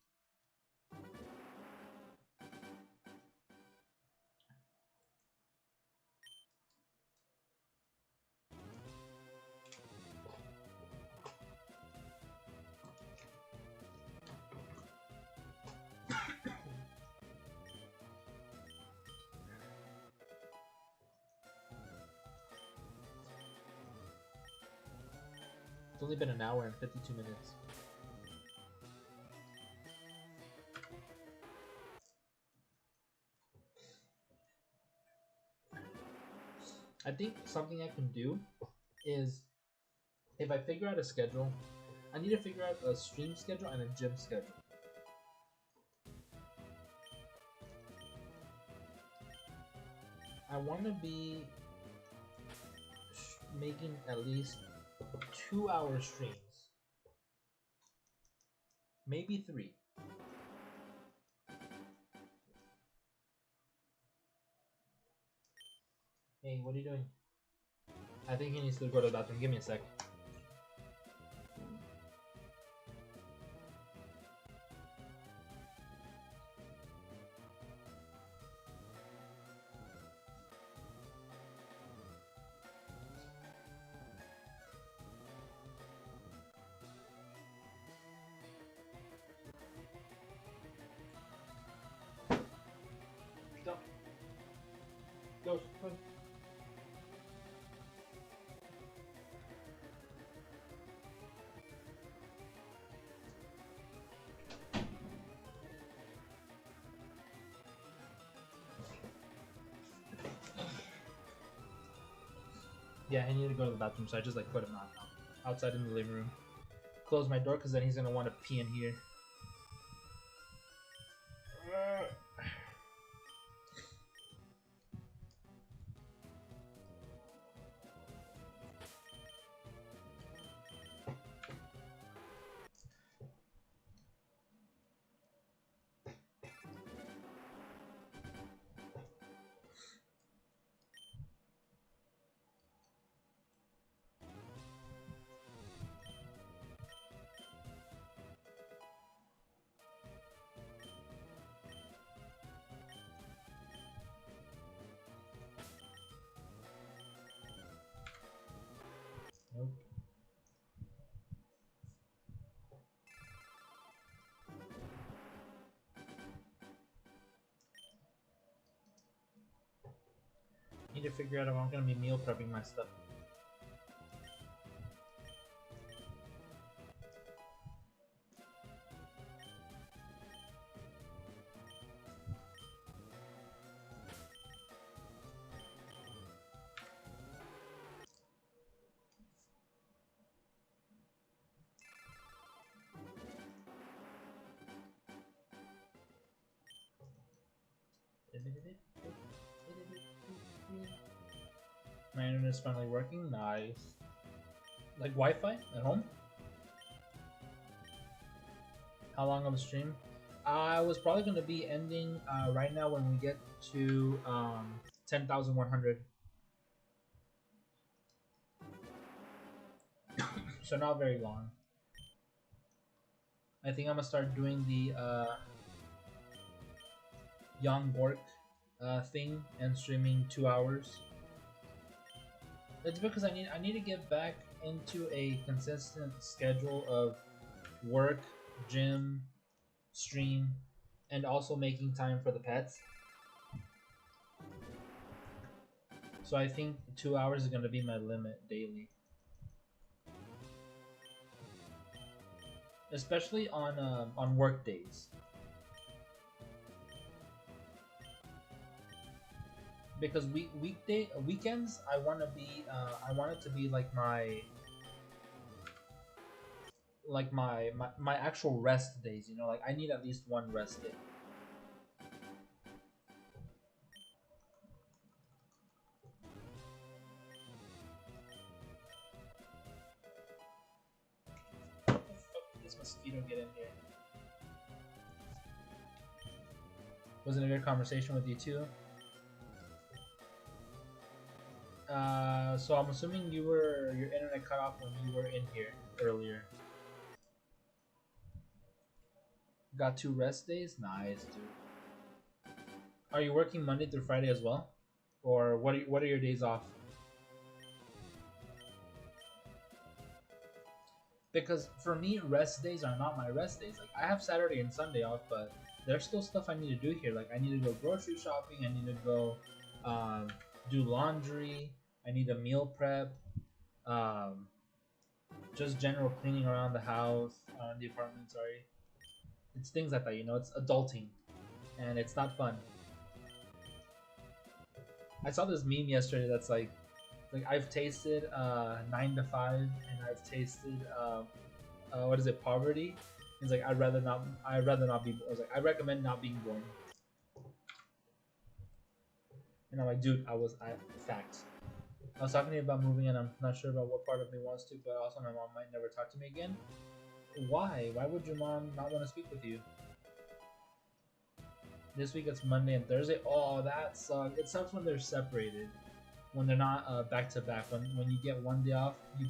It's only been an hour and 52 minutes. I think something I can do is, if I figure out a schedule, I need to figure out a stream schedule and a gym schedule. I want to be making at least 2-hour streams. Maybe 3. Hey, what are you doing? I think he needs to go to the bathroom. Give me a sec. Stop. Go. Yeah, I need to go to the bathroom, so I just like put him outside in the living room. Close my door because then he's gonna want to pee in here. Nope. Need to figure out if I'm gonna be meal prepping my stuff. My internet's finally working. Nice. Like Wi-Fi at home? How long of a stream? I was probably going to be ending right now when we get to 10,100. So not very long. I think I'm going to start doing the Young Bork thing and streaming 2 hours. It's because I need to get back into a consistent schedule of work, gym, stream, and also making time for the pets. So I think 2 hours is going to be my limit daily. Especially on work days. Because weekends I want to be I want it to be like my actual rest days, you know, like I need at least one rest day. Wasn't a good conversation with you too. So I'm assuming your internet cut off when you were in here earlier. Got 2 rest days? Nice, dude. Are you working Monday through Friday as well, or what are your days off? Because for me, rest days are not my rest days. Like I have Saturday and Sunday off, but there's still stuff I need to do here. Like I need to go grocery shopping. I need to go do laundry. I need to meal prep. Um, just general cleaning around the house, the apartment. Sorry, it's things like that. It's adulting, and it's not fun. I saw this meme yesterday that's like I've tasted 9 to 5, and I've tasted what is it, poverty. He's like, I'd rather not be. I was like, I recommend not being born. And I'm like, dude, I facts. I was talking to you about moving, and I'm not sure about what part of me wants to, but also my mom might never talk to me again. Why? Why would your mom not want to speak with you? This week it's Monday and Thursday. Oh, that sucks. It sucks when they're separated, when they're not back to back. When you get one day off, you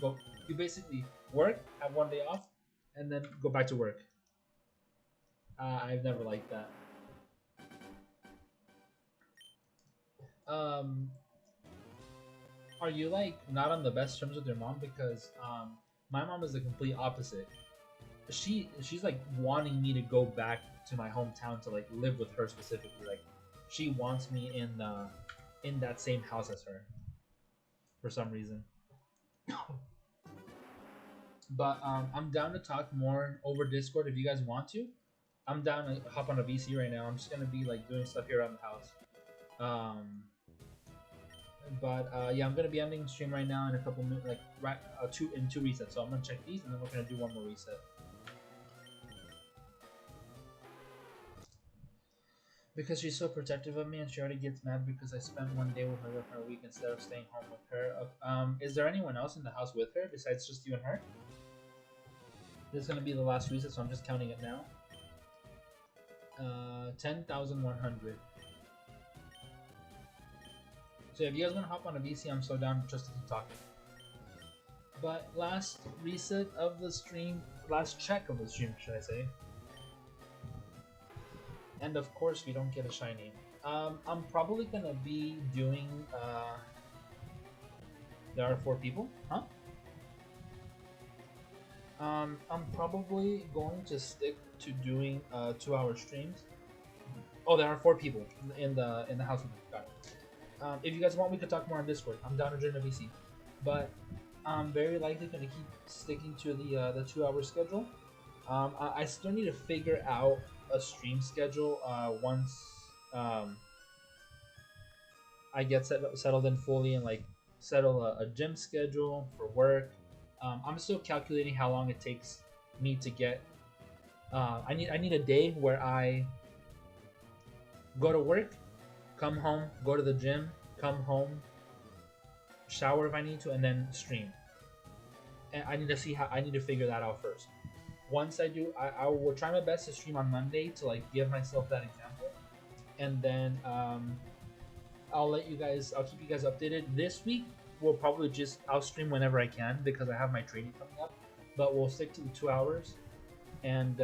basically work, have one day off, and then go back to work. I've never liked that. Um, are you like not on the best terms with your mom? Because my mom is the complete opposite. She's like wanting me to go back to my hometown to like live with her specifically. Like she wants me in that same house as her for some reason. But I'm down to talk more over Discord if you guys want to. I'm down to hop on a VC right now. I'm just gonna be like doing stuff here around the house. But yeah, I'm gonna be ending stream right now in a couple minutes, like right two resets. So I'm gonna check these, and then we're gonna do one more reset. Because she's so protective of me, and she already gets mad because I spent one day with her a week instead of staying home with her. Is there anyone else in the house with her besides just you and her? This is gonna be the last reset, so I'm just counting it now. 10,100. So if you guys want to hop on a VC, I'm so down just to keep talking. But last reset of the stream, last check of the stream, should I say? And of course, we don't get a shiny. I'm probably gonna be doing. There are 4 people, huh? I'm probably going to stick to doing 2-hour streams. Oh, there are 4 people in the house. Got it. If you guys want, we could talk more on Discord. I'm down to join a VC, but I'm very likely going to keep sticking to the 2-hour schedule. I still need to figure out a stream schedule once I get settled in fully and like settle a gym schedule for work. I'm still calculating how long it takes me to get. I need a day where I go to work, come home, go to the gym, come home, shower if I need to, and then stream. And I need to figure that out first. Once I do, I will try my best to stream on Monday to like give myself that example, and then I'll keep you guys updated. This week I'll stream whenever I can because I have my training coming up, but we'll stick to the 2 hours, and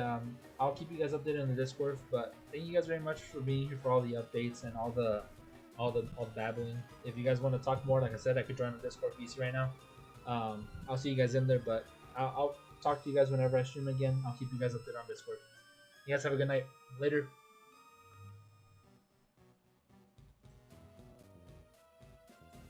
I'll keep you guys updated on the Discord. But thank you guys very much for being here for all the updates and all the babbling. If you guys want to talk more, like I said, I could join the Discord PC right now. I'll see you guys in there, but I'll talk to you guys whenever I stream again. I'll keep you guys updated on Discord. You guys have a good night. Later.